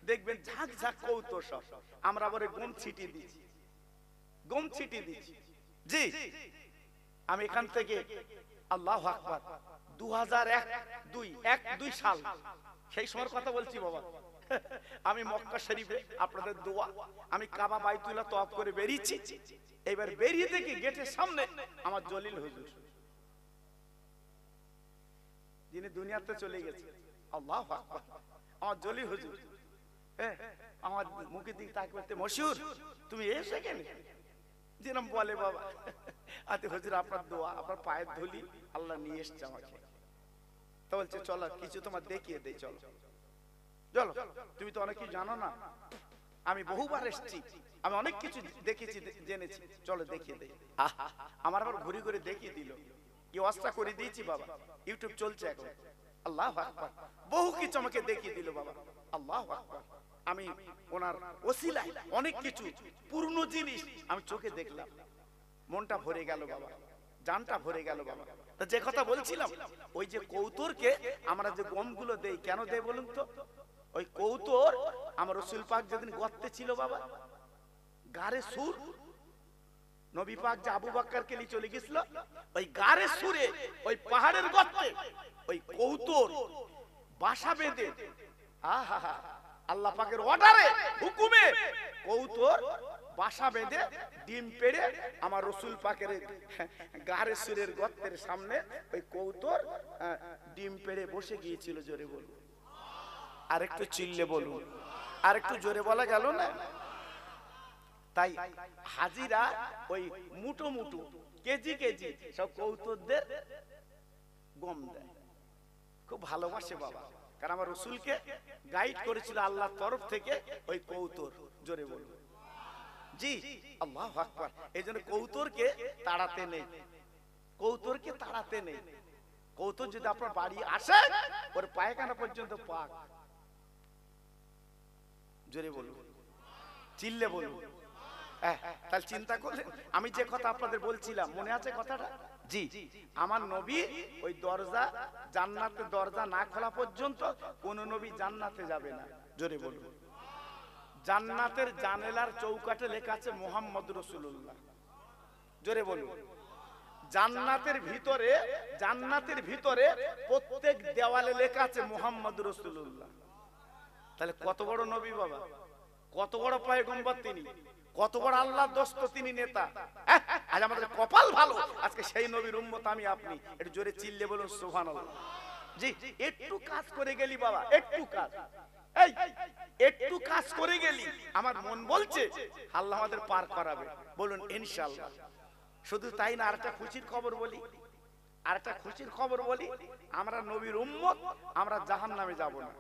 দেখবেন ঝাঁক ঝাঁক কৌতুক সব, আমরা আবার গম ছিটি দিচ্ছি, গম ছিটি দিচ্ছি। জি, আমি এখান থেকে আল্লাহু আকবার 2001-2 সাল সেই সময়ের কথা বলছি বাবা। আমি মক্কা শরীফে আপনাদের দোয়া, আমি কাবা বাইতুল্লাহ তওয়াফ করে বেরিয়েছি। এবার বেরিয়ে দেখি গেটের সামনে আমার জলিল হুজুর, যিনি দুনিয়াতে চলে গেছে। আল্লাহু আকবার, আমার জলিল হুজুর। আমার মুখের দিকে তাকিয়ে বলতে মশহুর তুমি এসে গেলে? যেরকম বলে বাবা, আতে হুজুর আপনার দোয়া, আপনার পায়ের ধুলি আল্লাহ নিয়ে এসছে আমাকে। তো বলছে চলো কিছু তোমার দেখিয়ে দেই, চলো চলো, তুমি তো অনেক কিছু জানো না, আমি বহুবার এসেছি, আমি অনেক কিছু দেখেছি জেনেছি, চলো দেখিয়ে দেই। আমার আবার ঘুরে ঘুরে দেখিয়ে দিল, কি অবস্থা করে দিয়েছি বাবা, ইউটিউব চলছে এখন। আল্লাহু আকবার, বহু কিছু আমাকে দেখিয়ে দিল বাবা। আল্লাহু আকবার, আমি ওনার ওসিলায় অনেক কিছু পুরনো জিনিস আমি চোখে দেখলাম, মনটা ভরে গেল বাবা, জানটা ভরে গেল বাবা। তা যে কথা বলছিলাম, ওই যে কৌতুরকে আমরা যে গমগুলো দেই, কেন দেই বলুন তো? ওই কৌতুর আমার রাসূল পাক যেদিন গর্তে ছিল বাবা, গারে সুর, নবী পাক যে আবু বকরকে নিয়ে চলে গেছিল, ওই গারে সুরে ওই পাহাড়ের গর্তে ওই কৌতুর বাসা বেঁধে, আহা আল্লাহ পাকের অর্ডারে হুকুমে কৌতুর বাসা বেঁধে ডিম পেড়ে আমার রাসূল পাকের গারে সুরের গর্তের সামনে ওই কৌতুর ডিম পেড়ে বসে গিয়েছিল। জোরে বলুন, আর একটু চিল্লে বলুন, আর একটু জোরে বলা গেল না? তাই হাজিরা ওই মুঠো মুঠো কেজি কেজি সব কৌতুকদের গম দেয়, খুব ভালোবাসে বাবা। কারণ আমার রসুলকে গাইড করেছিল আল্লাহর তরফ থেকে ওই কৌতর। জোরে বলুন জি, আল্লাহু আকবার। এই জন্য কৌতরকে তাড়াতে নেই, কৌতরকে তাড়াতে নেই। কৌতর যদি আপনার বাড়ি আসে, ওর পায়খানা পর্যন্ত পাক। জোরে বলুন, চিল্লে বলুন। তাহলে চিন্তা করলেন, আমি যে কথা আপনাদের বলছিলাম মনে আছে কথাটা? জি, আমার নবী ওই দরজা, জান্নাতের দরজা না খোলা পর্যন্ত কোন নবী জান্নাতে যাবে না। জোরে বলুন। জান্নাতের জানালার চৌকাঠে লেখা আছে মুহাম্মদ রাসূলুল্লাহ। জোরে বলুন। জান্নাতের ভিতরে, জান্নাতের ভিতরে প্রত্যেক দেওয়ালে লেখা আছে মুহাম্মদ রাসূলুল্লাহ। তাহলে কত বড় নবী বাবা, কত বড় পয়গম্বর তিনি, কত বড় আল্লাহর দোস্ত তিনি, নেতা। আজ আমাদের কপাল ভালো, আজকে সেই নবীর উম্মত আমি আপনি। একটু জোরে চিল্লে বলুন সুবহানাল্লাহ। জি, একটু কাজ করে গেলি বাবা, একটু কাজ, এই একটু কাজ করে গেলি, আমার মন বলছে আল্লাহ আমাদের পার করাবে। বলুন ইনশাআল্লাহ। শুধু তাই না, আরেকটা খুশির খবর বলি, আরেকটা খুশির খবর বলি। আমরা নবীর উম্মত, আমরা জাহান্নামে যাব না।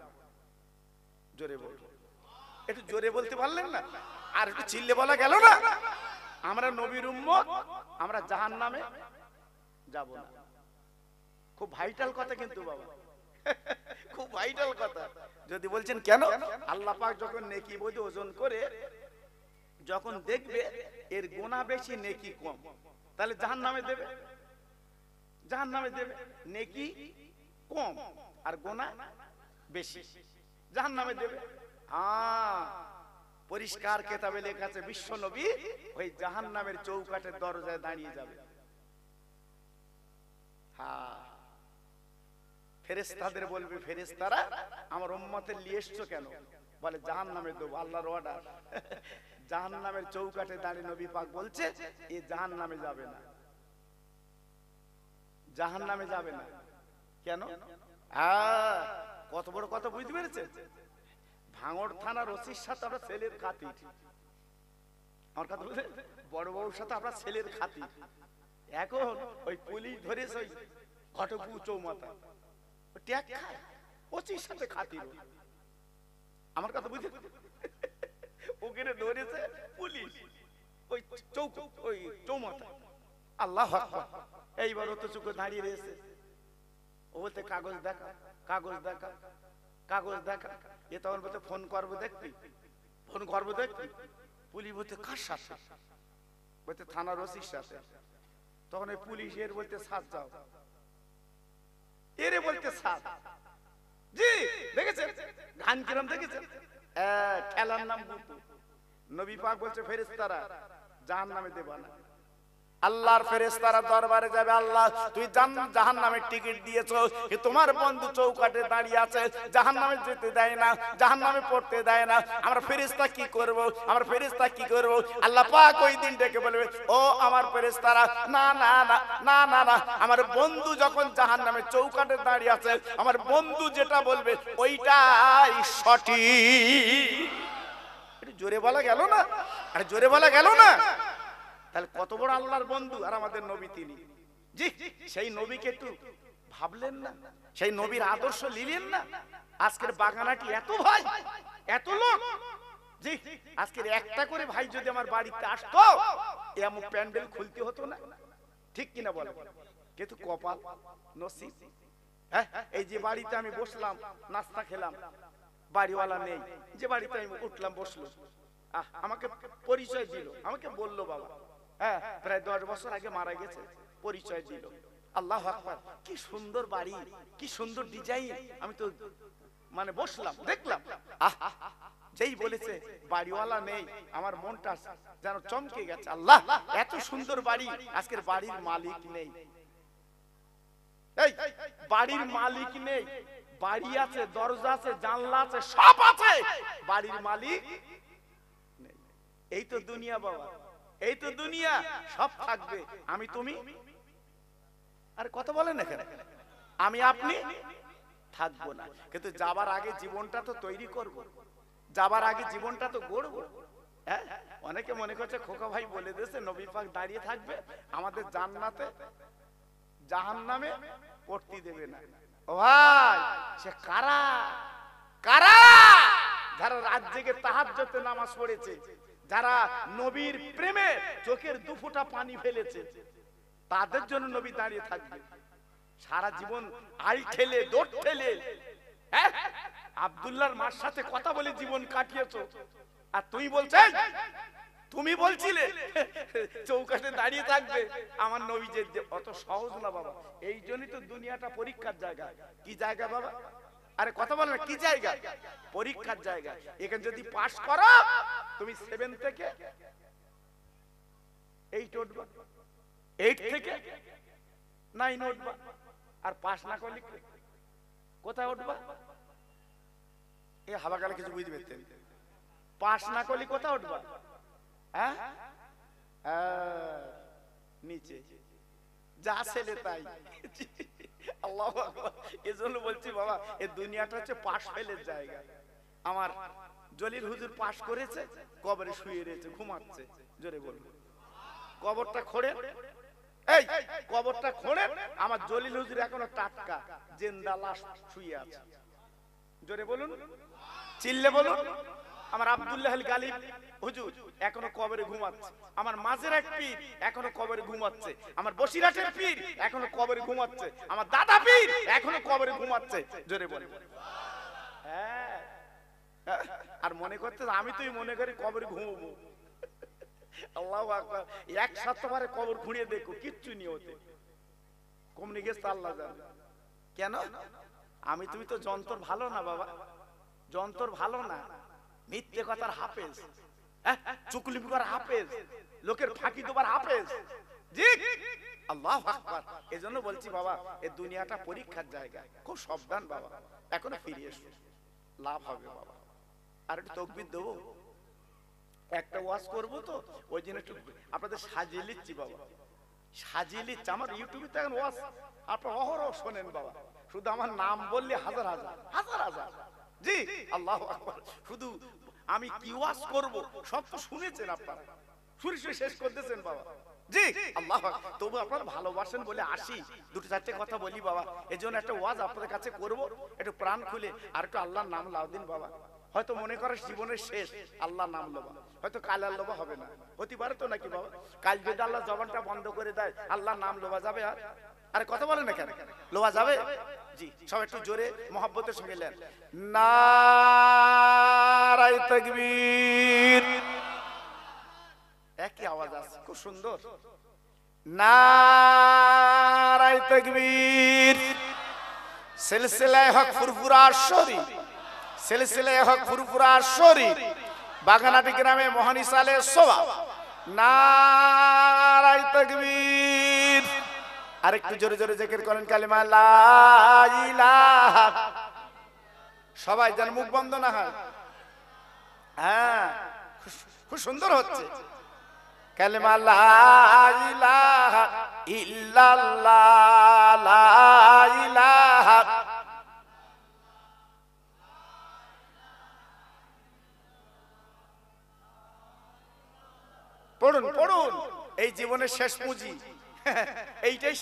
জোরে বলুন, একটু জোরে বলতে পারলেন না? আর একটু চিল্লে বলা গেল না? আমরা নবীর উম্মত, আমরা জাহান্নামে যাব না। খুব ভাইটাল কথা কিন্তু বাবা, খুব ভাইটাল কথা। যদি বলছেন কেন, আল্লাহ পাক যখন নেকি বোঝে ওজন করে, যখন দেখবে এর গুনাহ বেশি নেকি কম, তাহলে জাহান্নামে দেবে, জাহান্নামে দেবে। নেকি কম আর গুনাহ বেশি, জাহান্নামে দেবে। পরিষ্কার কিতাবে লেখা আছে বিশ্ব নবী ওই জাহান্নামের চৌকাঠের দরজায় দাঁড়িয়ে যাবে। হ্যাঁ, ফেরেশতাদের বলবে, ফেরেশতারা আমার উম্মতের নিয়ে এসছো কেন? বলে জাহান্নামে দেবো, আল্লাহর অর্ডার। জাহান্নামের চৌকাঠে দাঁড়িয়ে নবী পাক বলছে এ জাহান্নামে যাবে না, জাহান্নামে যাবে না। কেন? কত বড় কথা বুঝতে পেরেছেন? ভাঙড় থানার ওসির সাথে আমরা ছেলের খাতির, আমার কথা বুঝলেন? বড় বউর সাথে আমরা ছেলের খাতির। এখন ওই পুলিশ ধরেছে ওই ঘটকপুর চৌমাথা, ট্যাগ খায়, ওসির সাথে খাতির। আমার কথা বুঝে ওখানে ধরেছে পুলিশ ওই ওই চৌমাথা। আল্লাহু আকবার। এইবার ও তো চুকে দাঁড়িয়ে রয়েছে, ও বলতে কাগজ দেখা, কাগজ দেখা, কাগজ দেখা। এ তখন বলতে ফোন করবো দেখবি, ফোন করবো দেখবি। পুলিশ বলতে কার সাথে? বলতে থানার ওসির সাথে। তখন ওই পুলিশের বলতে সাথ যাও, এরে বলতে সাথ। জি দেখেছেন গান কিরম দেখেছেন? খেলার নাম বুতু। নবী পাক বলছে ফেরেশতারা জাহান্নামে দেবা না। আল্লাহর ফেরেশতারা দরবারে যাবে, আল্লাহ তুই জাহান্নামের টিকিট দিয়েছো, তোমার বন্ধু চৌকাঠে দাঁড়িয়ে আছে, জাহান্নামে যেতে দেয় না, জাহান্নামে পড়তে দেয় না, আমরা ফেরেশতা কি করব, আমরা ফেরেশতা কি করব? আল্লাহ পাক ওই দিন ডেকে বলবে, ও আমার ফেরেশতারা, না না না না না না, আমার বন্ধু যখন জাহান্নামে চৌকাঠে দাঁড়িয়ে আছে, আমার বন্ধু যেটা বলবে ওইটাই সঠিক। একটু জোরে বলা গেল না? আরে জোরে বলা গেল না? তাহলে কত বড় আল্লাহর বন্ধু আর আমাদের নবী তিনি। জি, সেই নবীকে একটু ভাবলেন না? সেই নবীর আদর্শ নিলেন না? আজকের বাগানাটি এত ভাই, এত লোক। জি, আজকের একটা করে ভাই যদি আমার বাড়িতে আসতো, এমন প্যান্ডেল খুলতে হতো না। ঠিক কিনা বলেন? কিন্তু কপাল, নসিব। হ্যাঁ, এই যে বাড়িতে আমি বসলাম, নাস্তা খেলাম, বাড়িওয়ালা নেই, যে বাড়িতে আমি উঠলাম বসলো, আমাকে পরিচয় দিল, আমাকে বললো বাবা, হ্যাঁ প্রায় 10 বছর আগে মারা গেছে, পরিচয় দিল। আল্লাহু আকবার, কি সুন্দর বাড়ি, কি সুন্দর ডিজাইন। আমি তো মানে বসলাম, দেখলাম, যেই বলেছে বাড়িওয়ালা নেই, আমার মনটা যেন চমকে গেছে। আল্লাহ, এত সুন্দর বাড়ি, আজকের বাড়ির মালিক নেই। এই বাড়ির মালিক নেই, বাড়ি আছে, দরজা আছে, জানলা আছে, সব আছে, বাড়ির মালিক নেই। এই তো দুনিয়া বাবা, এই তো দুনিয়া। সব থাকবে, আমি তুমি আর কথা বলেন না কেন, আমি আপনি থাকবো না। কিন্তু যাবার আগে জীবনটা তো তৈরি করব, যাবার আগে জীবনটা তো গড়ব। হ্যাঁ, অনেকে মনে করছে খোকা ভাই বলে দিয়েছে নবী পাক দাঁড়িয়ে থাকবে, আমাদের জান্নাতে জাহান্নামে পড়তে দেবে না। ও ভাই, সে কারা কারা? যারা রাত জেগে তাহাজ্জুদে নামাজ পড়েছে, যারা নবীর প্রেমে চোখের দুফোঁটা পানি ফেলেছে, তাদের জন্য নবী দাঁড়িয়ে থাকবে। সারা জীবন আই ঠেলে দৌড় ঠেলে আব্দুল্লাহর মার সাথে কথা বলে জীবন কাটিয়েছো, আর তুই বলছিস, তুমি বলছিলে চৌকাঠে দাঁড়িয়ে থাকবে আমার নবী। যে অত সহজ না বাবা। এই জন্যই তো দুনিয়াটা পরীক্ষার জায়গা। কি জায়গা বাবা? আরে কথা বল না, কি জায়গা? পরীক্ষার জায়গা। এখানে যদি পাস করো, তুমি 7 থেকে 8 উঠবা, 8 থেকে 9 উঠবা। আর পাস না করলে কোথায় উঠবা? এই হাওয়া গেলে কিছু বুঝতে পারতেন। পাস না করলে কোথায় উঠবা? হ্যাঁ, নিচে। যা ছেলে তাই। আল্লাহু আকবার। এজন্য বলছি বাবা, এই দুনিয়াটা হচ্ছে পাশ ফেলের জায়গা। আমার জলিল হুজুর পাশ করেছে, কবরে শুয়ে রয়েছে, ঘুমাচ্ছে। জোরে বলবো কবরটা খোঁড়ে, এই কবরটা খোঁড়ে, আমার জলিল হুজুর এখনো টাটকা জিন্দা লাশ শুয়ে আছে। জোরে বলুন, চিল্লে বলুন। আমার আব্দুল্লাহ আল গালিব হুজুর এখনো কবরে ঘুমাচ্ছে। আমার মাঝের এক পীর এখনো কবরে ঘুমাচ্ছে। আমার বসিরহাটের পীর এখনো কবরে ঘুমাচ্ছে। আমার দাদা পীর এখনো কবরে ঘুমাচ্ছে। জোরে বলে। হ্যাঁ, আর মনে করতে আমি তুই মনে করি কবরে ঘুমাবো। আল্লাহু আকবার। এক সপ্তাহে কবর খুঁড়িয়ে দেখো, কিচ্ছু নি হতে। কমনি গেছে আল্লাহ জানে। কেন? আমি তুমি তো যন্ত্র ভালো না বাবা, যন্ত্র ভালো না। মিথ্যে কথার হাফেজ, চুকলি করার হাফেজ, লোকের ফাঁকি দেবার হাফেজ। জি, আল্লাহু আকবার। এজন্য বলছি বাবা, এই দুনিয়াটা পরীক্ষার জায়গা। খুব সাবধান বাবা। এখনো ফিরে এসো, লাভ হবে বাবা। আর একটু তাকবীর দেবো, একটা ওয়াজ করবো তো, ওই জন্য একটু আপনাদের সাজিয়ে নিচ্ছি বাবা, সাজিয়ে নিচ্ছি। আমার ইউটিউবে তো এখন ওয়াজ আপনারা অহরহ শোনেন বাবা। শুধু আমার নাম বললে হাজার হাজার হাজার হাজার। জি, আল্লাহু আকবার। শুধু আমি কি ওয়াজ করব সব তো শুনেছেন আপনারা, শুনে শেষ করতেছেন বাবা। জি, আল্লাহু আকবার। তবু আপনারা ভালোবাসেন বলে আসি, দুটো চারটে কথা বলি বাবা। এজন্য একটা ওয়াজ আপনাদের কাছে করব, একটু প্রাণ খুলে আর একটু আল্লাহর নাম লাও দিন বাবা। হয়তো মনে করে জীবনের শেষ, আল্লাহর নাম লোবা, হয়তো কাল আর লোবা হবে না, হতে পারে তো নাকি বাবা? কাল যদি আল্লাহ জবানটা বন্ধ করে দেয়, আল্লাহর নাম লোবা যাবে? আর আরে কথা বলেন না কেন, লোবা যাবে? জি, সব একটু জোরে মহব্বতের সঙ্গে লেন, নারায়ে তাকবীর। একই আওয়াজ আছে, খুব সুন্দর। নারায়ে তাকবীর। সিলসিলায়ে হক ফুরফুরা শরীফ, সিলসিলায়ে হক ফুরফুরা শরীফ, বাগানাটি গ্রামে মহানিসালে সোবা। নারায়ে তাকবীর। আরেকটু জোরে জোরে জিকির করেন কালিমা লা ইলাহা। সবাই যেন মুখ বন্ধ না হয়। হ্যাঁ, খুব সুন্দর হচ্ছে কালিমা লা ইলাহা ইল্লাল্লাহ, লা ইলাহা। পড়ুন পড়ুন, এই জীবনের শেষ পুঁজি, এইটাই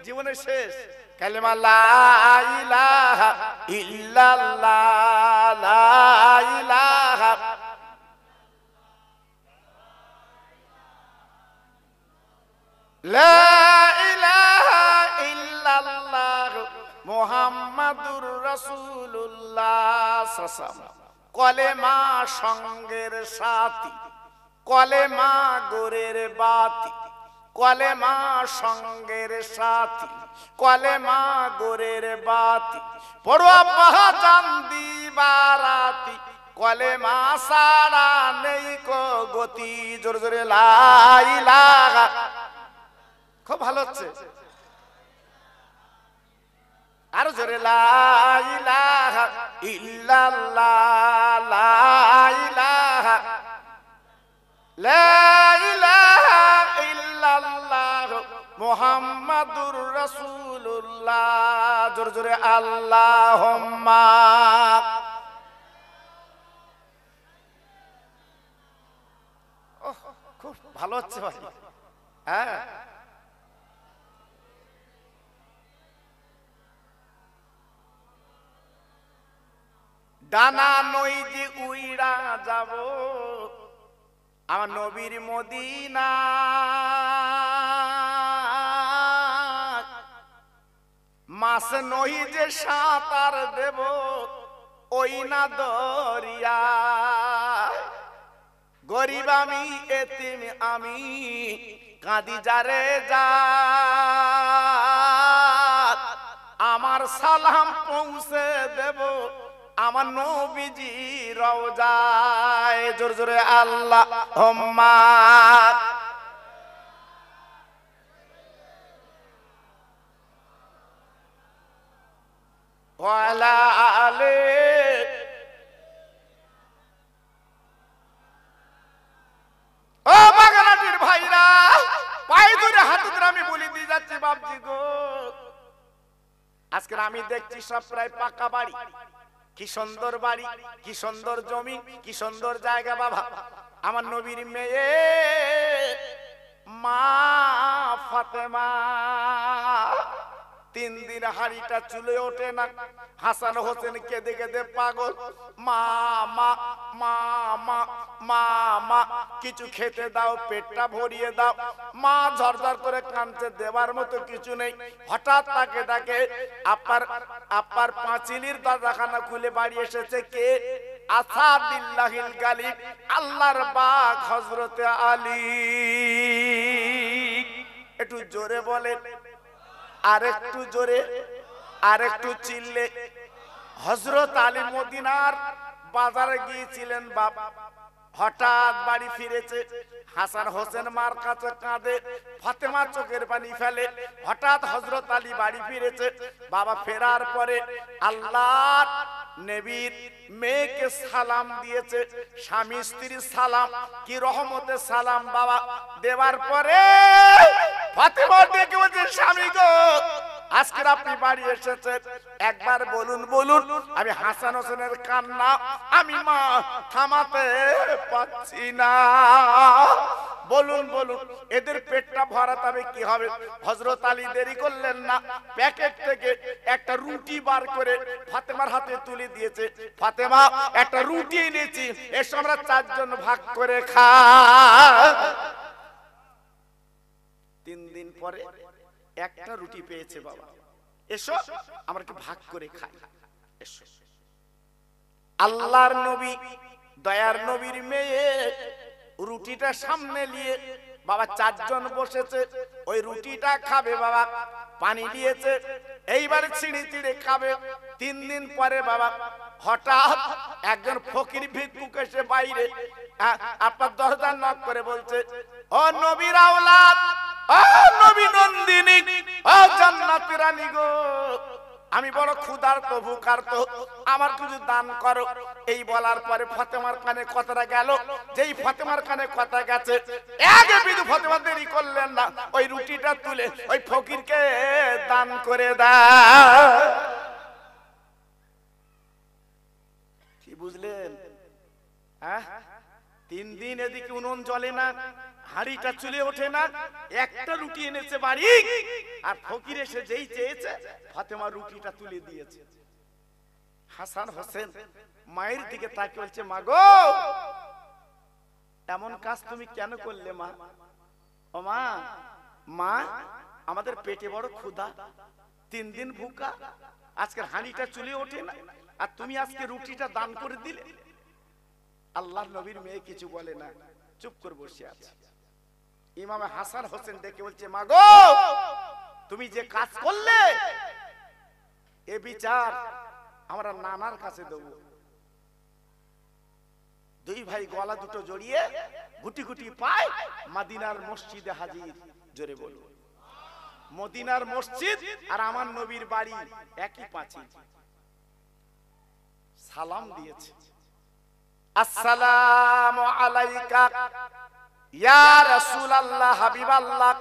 জীবনের শেষ কালেমা লা ইলাহা ইল্লাল্লাহ, লা ইলাহা। লা ইলাহা ইল্লাল্লাহ মুহাম্মাদুর রাসূলুল্লাহ সাল্লাল্লাহু। কলেমা সঙ্গের সাথী, কলেমা গোরের বাতি, কলেমা সঙ্গের সাথী, কলেমা গোরের বাতি, পড়ুয়া পাহাচান দিবারাতি, কলেমা সারা নেই কো গতি। জোরে জোরে লা ইলাহা। খুব ভালো হচ্ছে, আরো জোরে লা ইলাহা ইল্লাল্লাহ, লা ইলাহা, লা ইলাহা ইল্লাল্লাহ মুহাম্মাদুর রাসূলুল্লাহ। জোরে জোরে আল্লাহুম্মা। খুব ভালো হচ্ছে ভাই। হ্যাঁ, ডানা নই যে উইড়া যাব আমার নবীর মদিনা, মাছ নই যে সাঁতার দেব ওই না দরিয়া, গরিব আমি এতিম আমি কাঁদি যারে যা, আমার সালাম পৌঁছে দেব আমার নবীজি রওজায়। জোরে জোরে আল্লাহুম্মা ওয়া আলা আলি। ও বাগানাটির ভাইরা, পায়ে ধরে হাত ধরে আমি বলি দিয়ে যাচ্ছি বাপজি গো, আজকে আমি দেখছি সব প্রায় পাকা বাড়ি। কি সুন্দর বাড়ি, কি সুন্দর জমি, কি সুন্দর জায়গা। বাবা আমার নবীর মেয়ে মা ফাতেমা 3 দিন হাড়িটা চুলে ওঠে না। হাসান হোসেন কেঁদে কেঁদে পাগল, মা মা মা মা মা মা কিছু খেতে দাও, পেটটা ভরিয়ে দাও। মা ঝরঝর করে কাঁদছে, দেওয়ার মতো কিছু নেই। হঠাৎ তাকে তাকে আপার পাঁচিলির দরজাখানা খুলে বাড়ি এসেছে কে? আসাদুল্লাহিল গালিব, আল্লাহর বাগ হযরতে আলী। একটু জোরে বলেন, আরেকটু জোরে, আরেকটু চিল্লে। হযরত আলী মদিনার বাজারে গিয়েছিলেন বাপ, হঠাৎ বাড়ি ফিরেছে। হাসান হোসেন মার কাছে কাঁদে, ফাতেমা চোখের পানি ফেলে। হঠাৎ হযরত আলী বাড়ি ফিরেছে। বাবা ফেরার পরে আল্লাহর নবীর মেয়েকে সালাম দিয়েছে, স্বামী স্ত্রী সালাম, কি রহমতে সালাম। বাবা দেওয়ার পরে ফাতেমা ডেকে বলছে, স্বামী গো আজকে আপনি বাড়ি এসেছেন, একবার বলুন বলুন। আমি হাসান হোসেনের কান্না আমি মা থামাতে পাচ্ছি না, বলুন বলুন। এদের পেটটা ভরাতে হবে, কি হবে? হযরত আলী দেরি করলেন না, প্যাকেট থেকে একটা রুটি বার করে ফাতেমার হাতে তুলে দিয়েছে। ফাতেমা একটা রুটি এনেছি, এসো আমরা 4 জন ভাগ করে খাই। 3 দিন পরে একটা রুটি পেয়েছে। বাবা এসো আমরা একটু ভাগ করে খাই, এসো। আল্লাহর নবী দয়ার নবীর মেয়ে রুটিটা সামনে নিয়ে বাবা 4 জন বসেছে, ওই রুটিটা খাবে। বাবা পানি দিয়েছে, এইবার ছিঁড়ে ছিঁড়ে খাবে। 3 দিন পরে বাবা হঠাৎ একজন ফকির ভিক্ষুক এসে বাইরে আপনার দরজা নক করে বলছে, ও নবীর আওলাদ, ও নবী নন্দিনী, ও জান্নাতের রানী গো, আমি বড় ক্ষুধার্ত ভুখার্ত, আমার কিছু দান করো। এই বলার পরে ফাতেমার কানে কথাটা গেল। যেই ফাতেমার কানে কথা গেছে, আগে বিধু ফাতেমা দেরি করলেন না, ওই রুটিটা তুলে ওই ফকিরকে দান করে দাও। কি বুঝলেন? হ্যাঁ, 3 দিন এদিকে উনুন জ্বলে না, হাড়িটা চুলে ওঠে না, একটা রুটি এনেছে বাড়ি, আর ফকির এসে যেই চেয়েছে ফাতেমা রুটিটা তুলে দিয়েছে। হাসান হোসেন মায়ের দিকে তাকিয়ে বলছে, মা গো এমন কাজ তুমি কেন করলে মা? ও মা, মা আমাদের পেটে বড় ক্ষুধা, 3 দিন ভুকা, আজকের হাঁড়িটা চুলে ওঠে না, আর তুমি আজকে রুটিটা দান করে দিলে। আল্লাহর নবীর মেয়ে কিছু বলে না, চুপ করে বসে আছে। ইমাম হাসান হোসেন ডেকে বলছে, মা গো তুমি যে কাজ করলে এ বিচার আমরা নানার কাছে দেব। 2 ভাই গলা দুটো জড়িয়ে গুটি গুটি পায় মদিনার মসজিদে হাজির। জোরে বলো, মদিনার মসজিদ আর আমার নবীর বাড়ি একই পাঁচিল। সালাম দিয়েছে, আসসালামু আলাইকা ইয়া রাসূলুল্লাহ হাবিবাল্লাহ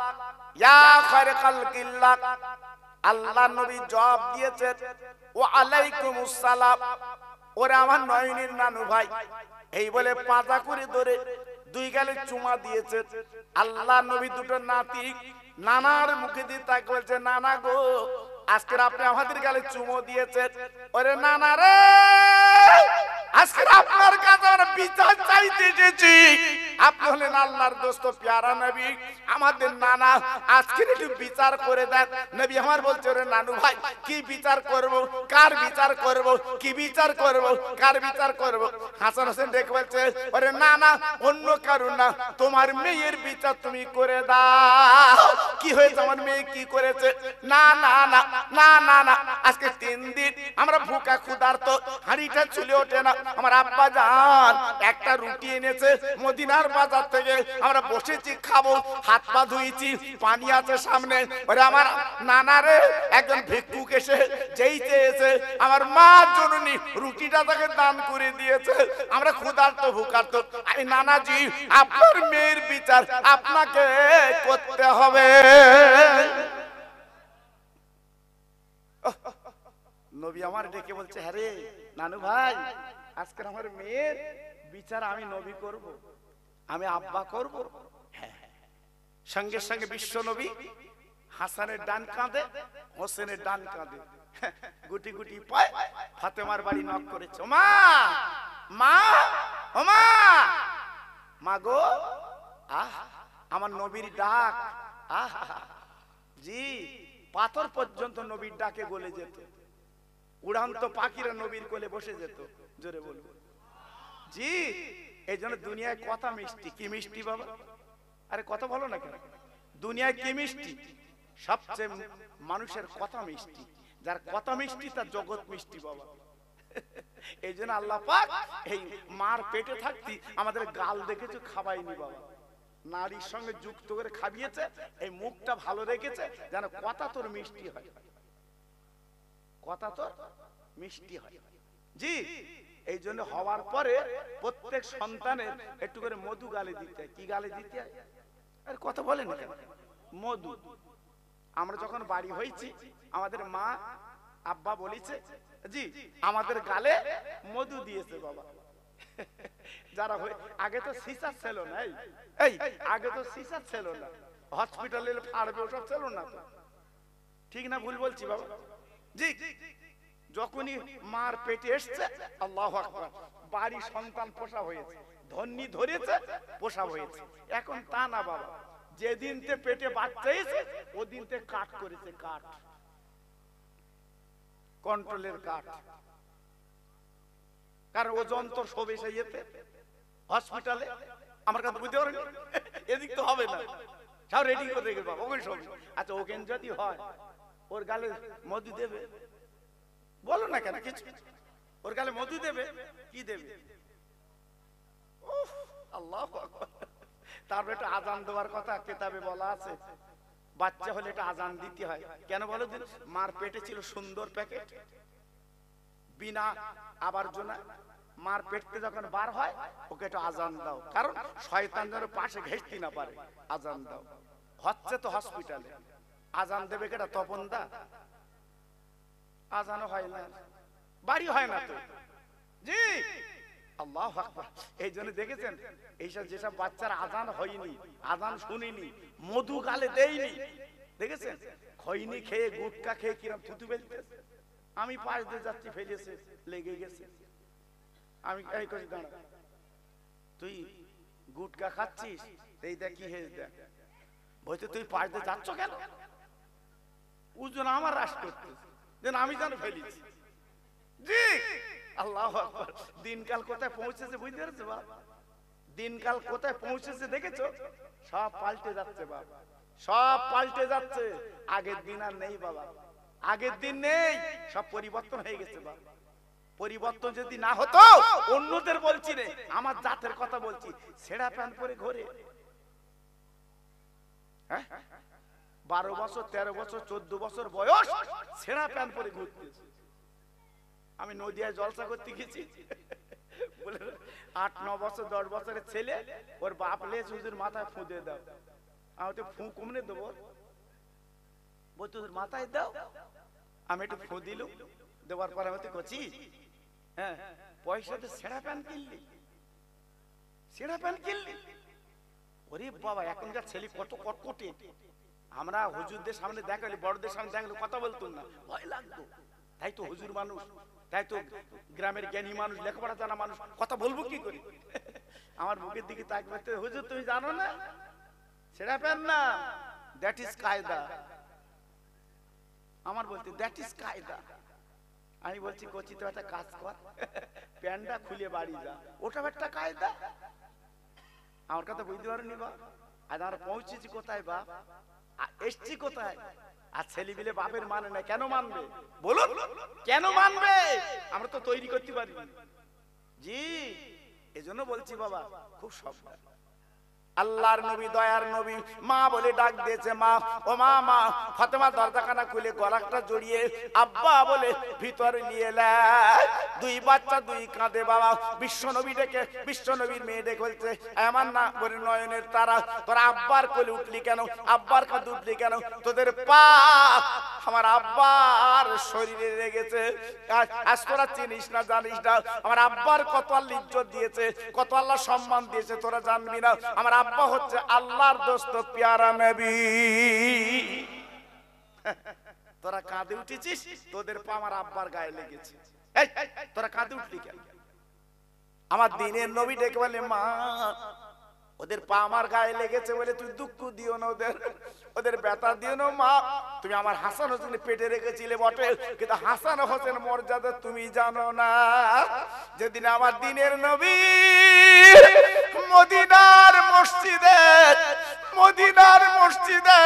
ইয়া খায়রে খালকিল্লাহ। আল্লাহ নবী জবাব দিয়েছেন, ওয়া আলাইকুমুস সালাম। ওরে আমার নয়নের নানু ভাই, এই বলে পাতা করে ধরে 2 গালে চুমা দিয়েছে। আল্লাহ নবী দুটো নাতি নানার মুখে দিয়ে তাকে বলছে, নানা গো আজকে আপনি আমাদের গালে চুমো দিয়েছেন, ওরে নানা রে আজকে আপনার কাছে আমরা বিচার চাইতে এসেছি। আপনি হলেন আল্লাহর দোস্ত প্যারা নবী, আমাদের নানা, আজকে একটু বিচার করে দেন। নবী আমার বলছে, ওরে নানু ভাই কি বিচার করব, কার বিচার করব, কি বিচার করব, কার বিচার করব? হাসান হোসেন দেখে বলছে, ওরে নানা অন্য কারণ না, তোমার মেয়ের বিচার তুমি করে দাও। কি হয়েছে, আমার মেয়ে কি করেছে? না না না না না না, আজকে 3 দিন আমরা ভুকা ক্ষুধার্ত, হাঁড়িটা চুলে ওঠে না। আমার আব্বা জান একটা রুটি এনেছে মদিনার বাজার থেকে, আমরা বসেছি খাবো, হাত পা ধুইছি, পানি আছে সামনে। ওরে আমার নানা রে একজন ভিক্ষুক এসে যেই চেয়েছে আমার মা জননী রুটিটা তাকে দান করে দিয়েছে, আমরা ক্ষুধার্ত ভুকার্ত। আমি নানাজি আপনার মেয়ের বিচার আপনাকে করতে হবে। নবী আমার ডেকে বলছে, হ্যাঁ রে নানু ভাই আজকে আমার মেয়ের বিচার আমি নবী করব, আমি আব্বা করব। হ্যাঁ, সঙ্গে সঙ্গে বিশ্ব নবী হাসানের ডান কাঁধে, হোসেনের ডান কাঁধে গুটি গুটি পায় ফাতেমার বাড়ি নক করেছে। মা মা ও মা, মা গো, আহ আমার নবীর ডাক, আহ জি পাথর পর্যন্ত নবীর ডাকে গলে যেত, উড়ান্ত পাখিরা নবীর কোলে বসে যেত। জোরে বলবো জি। এই জন্য দুনিয়ায় কথা মিষ্টি। কি মিষ্টি বাবা? আরে কথা বলো না কেন? দুনিয়ায় কি মিষ্টি? সবচেয়ে মানুষের কথা মিষ্টি, যার কথা মিষ্টি তার জগৎ মিষ্টি বাবা। এই জন্য আল্লাহ পাক এই মার পেটে থাকতি আমাদের গাল দেখেছো খাওয়াইনি বাবা, নারীর সঙ্গে যুক্ত করে খাবিয়েছে, এই মুখটা ভালো রেখেছে যেন কথা তোর মিষ্টি হয়, কথা তোর মিষ্টি হয় জি। এই জন্য হওয়ার পরে প্রত্যেক সন্তানের একটু করে মধু গালে দিতে হয়। কি গালে দিতে হয়? আর কথা বলেন না কেন? মধু। আমরা যখন বাড়ি হয়েছি আমাদের মা আব্বা বলেছে জি আমাদের গালে মধু দিয়েছে বাবা। যারা আগে তো সিসার ছিল না, এই আগে তো সিসার ছিল না, হসপিটালে ফাড়বে ওসব ছিল না তো, ঠিক না ভুল বলছি বাবা? জি যখনই মার পেটে এসছে আল্লাহু আকবার, বাড়ি সন্তান পোষা হয়েছে, ধন্যি ধরেছে, পোষা হয়েছে। এখন তা না বাবা, যেদিনতে পেটে বাচ্চা এসে ওদিনতে কাট করেছে, কাট কন্ট্রোলের কাট। কারণ ও যন্ত্র সব এসে যেতে হসপিটালে, আমার কথা বুঝতে পারেন, এদিক তো হবে না, সব রেডি করে রেখে বাবা ওকে সব। আচ্ছা ওকে যদি হয় ওর গালে মধু দেবে? বলো না কেন কিছু, ওর গালে মধু দেবে? কি দেবে? আল্লাহু আকবার। তারপর একটা আজান দেওয়ার কথা কিতাবে বলা আছে, বাচ্চা হলে একটা আজান দিতে হয়। কেন বলো দিন? মার পেটে ছিল সুন্দর প্যাকেট, বিনা আবর্জনা, মার পেট থেকে যখন বার হয় ওকে একটু আজান দাও, কারণ শয়তান যেন পাশে ঘেঁষতে না পারে, আজান দাও। হচ্ছে তো হসপিটালে, আজান দেবে কেটা? তপন দা। আজানও হয় না, বাড়ি হয় না তো জি। আল্লাহু আকবার। এই জন্য দেখেছেন এইসব যেসব বাচ্চার আজান হয়নি, আজান শুনিনি, মধু গালে দেয়নি, দেখেছেন খৈনি খেয়ে গুটকা খেয়ে কিরম থুতু ফেলতেছে। আমি পাশ দিয়ে যাচ্ছি, ফেলেছে, লেগে গেছে। আমি এই করি দাঁড়া, তুই গুটকা খাচ্ছিস, এই দেখ কি হেস দেখ, বলছে তুই পাশ দিয়ে যাচ্ছ কেন? ওজন আমার রাস করতেছে যেন আমি যেন ফেলেছি জি। আল্লাহু আকবার। দিনকাল কোথায় পৌঁছেছে বুঝতে পেরেছো বাপ? দিনকাল কোথায় পৌঁছেছে দেখেছো? সব পাল্টে যাচ্ছে বাপ, সব পাল্টে যাচ্ছে। আগের দিন আর নেই বাবা, আগের দিন নেই, সব পরিবর্তন হয়ে গেছে বাপ। পরিবর্তন যদি না হতো, অন্যদের বলছি রে, আমার জাতের কথা বলছি, ছেঁড়া প্যান্ট পরে ঘোরে, হ্যাঁ 12 বছর 13 বছর 14 বছর বয়স ছেঁড়া প্যান্ট পরে ঘুরতেছে। আমি নদিয়ায় জলসা করতে গেছি, বলে 8-9 বছর 10 বছরের ছেলে, ওর বাপ লেজ হুজুর মাথায় ফু দিয়ে দাও। আমি তো ফু কমনে দেবো, বলতো তোর মাথায় দাও। আমি একটু ফু দিলুম, দেওয়ার পরে আমি তো করছি, হ্যাঁ পয়সাতে ছেঁড়া প্যান্ট কিনলি, ছেঁড়া প্যান্ট কিনলি? ওরে বাবা, এখনকার ছেলে কত কটকটে, আমরা হুজুরদের সামনে দেখালে, বড়দের সামনে দেখালে কথা বলতুম না, ভয় লাগতো। তাই তো হুজুর মানুষ, তাই তো গ্রামের জ্ঞানী মানুষ, লেখাপড়া জানা মানুষ, কথা বলবো কি করে? আমার মুখের দিকে তাকবে, হুজুর তুমি জানো না সেটা পেন না, দ্যাট ইজ কায়দা। আমার বলতে দ্যাট ইজ কায়দা। আমি বলছি কচি তো একটা কাজ কর, প্যান্টটা খুলে বাড়ি যা, ওটা একটা কায়দা? আমার কথা বুঝতে পারেনি বা? আজ আমরা পৌঁছেছি কোথায় বাপ, এসছি কোথায়? আর ছেলে মিলে বাপের মানে না, কেন মানবে বলুন? কেন মানবে? আমরা তো তৈরি করতে পারি জি। এজন্য বলছি বাবা, খুব সাবধান। আল্লাহর নবী, দয়ার নবী মা বলে ডাক দিয়েছে, মা ও মা, মা। ফাতেমা দরজাখানা খুলে গলাটা জড়িয়ে আব্বা বলে ভিতরে নিয়ে এলেন। দুই বাচ্চা, দুই কাঁদে বাবা। বিশ্ব নবী ডেকে, বিশ্ব নবীর মেয়ে ডেকে বলছে, আমার না বলে নয়নের তারা, তোরা আব্বার কোলে উঠলি কেন, আব্বার কাঁধে উঠলি কেন? তোদের পা আমার আব্বার শরীরে লেগেছে। আজ তোরা চিনিস না, জানিস না আমার আব্বার কত আল্লাহ ইজ্জত দিয়েছে, কত আল্লাহ সম্মান দিয়েছে, তোরা জানবি না। আমার আব্বা হচ্ছে আল্লাহর দোস্ত, প্যারা নবী। তোরা কাঁদে উঠেছিস, তোদের পা আমার আব্বার গায়ে লেগেছে। এই তোরা কাঁদে উঠলি কেন? আমার দিনের নবী ডেকে বলে, মা ওদের পা আমার গায়ে লেগেছে বলে তুই দুঃখ দিও না, ওদের ব্যথা দিও না মা। তুমি আমার হাসান হোসেন পেটে রেখেছিলে বটে, কিন্তু হাসান হোসেন মর্যাদা তুমি জানো না। যেদিন আমার দিনের নবী মদিনার মসজিদে, মদিনার মসজিদে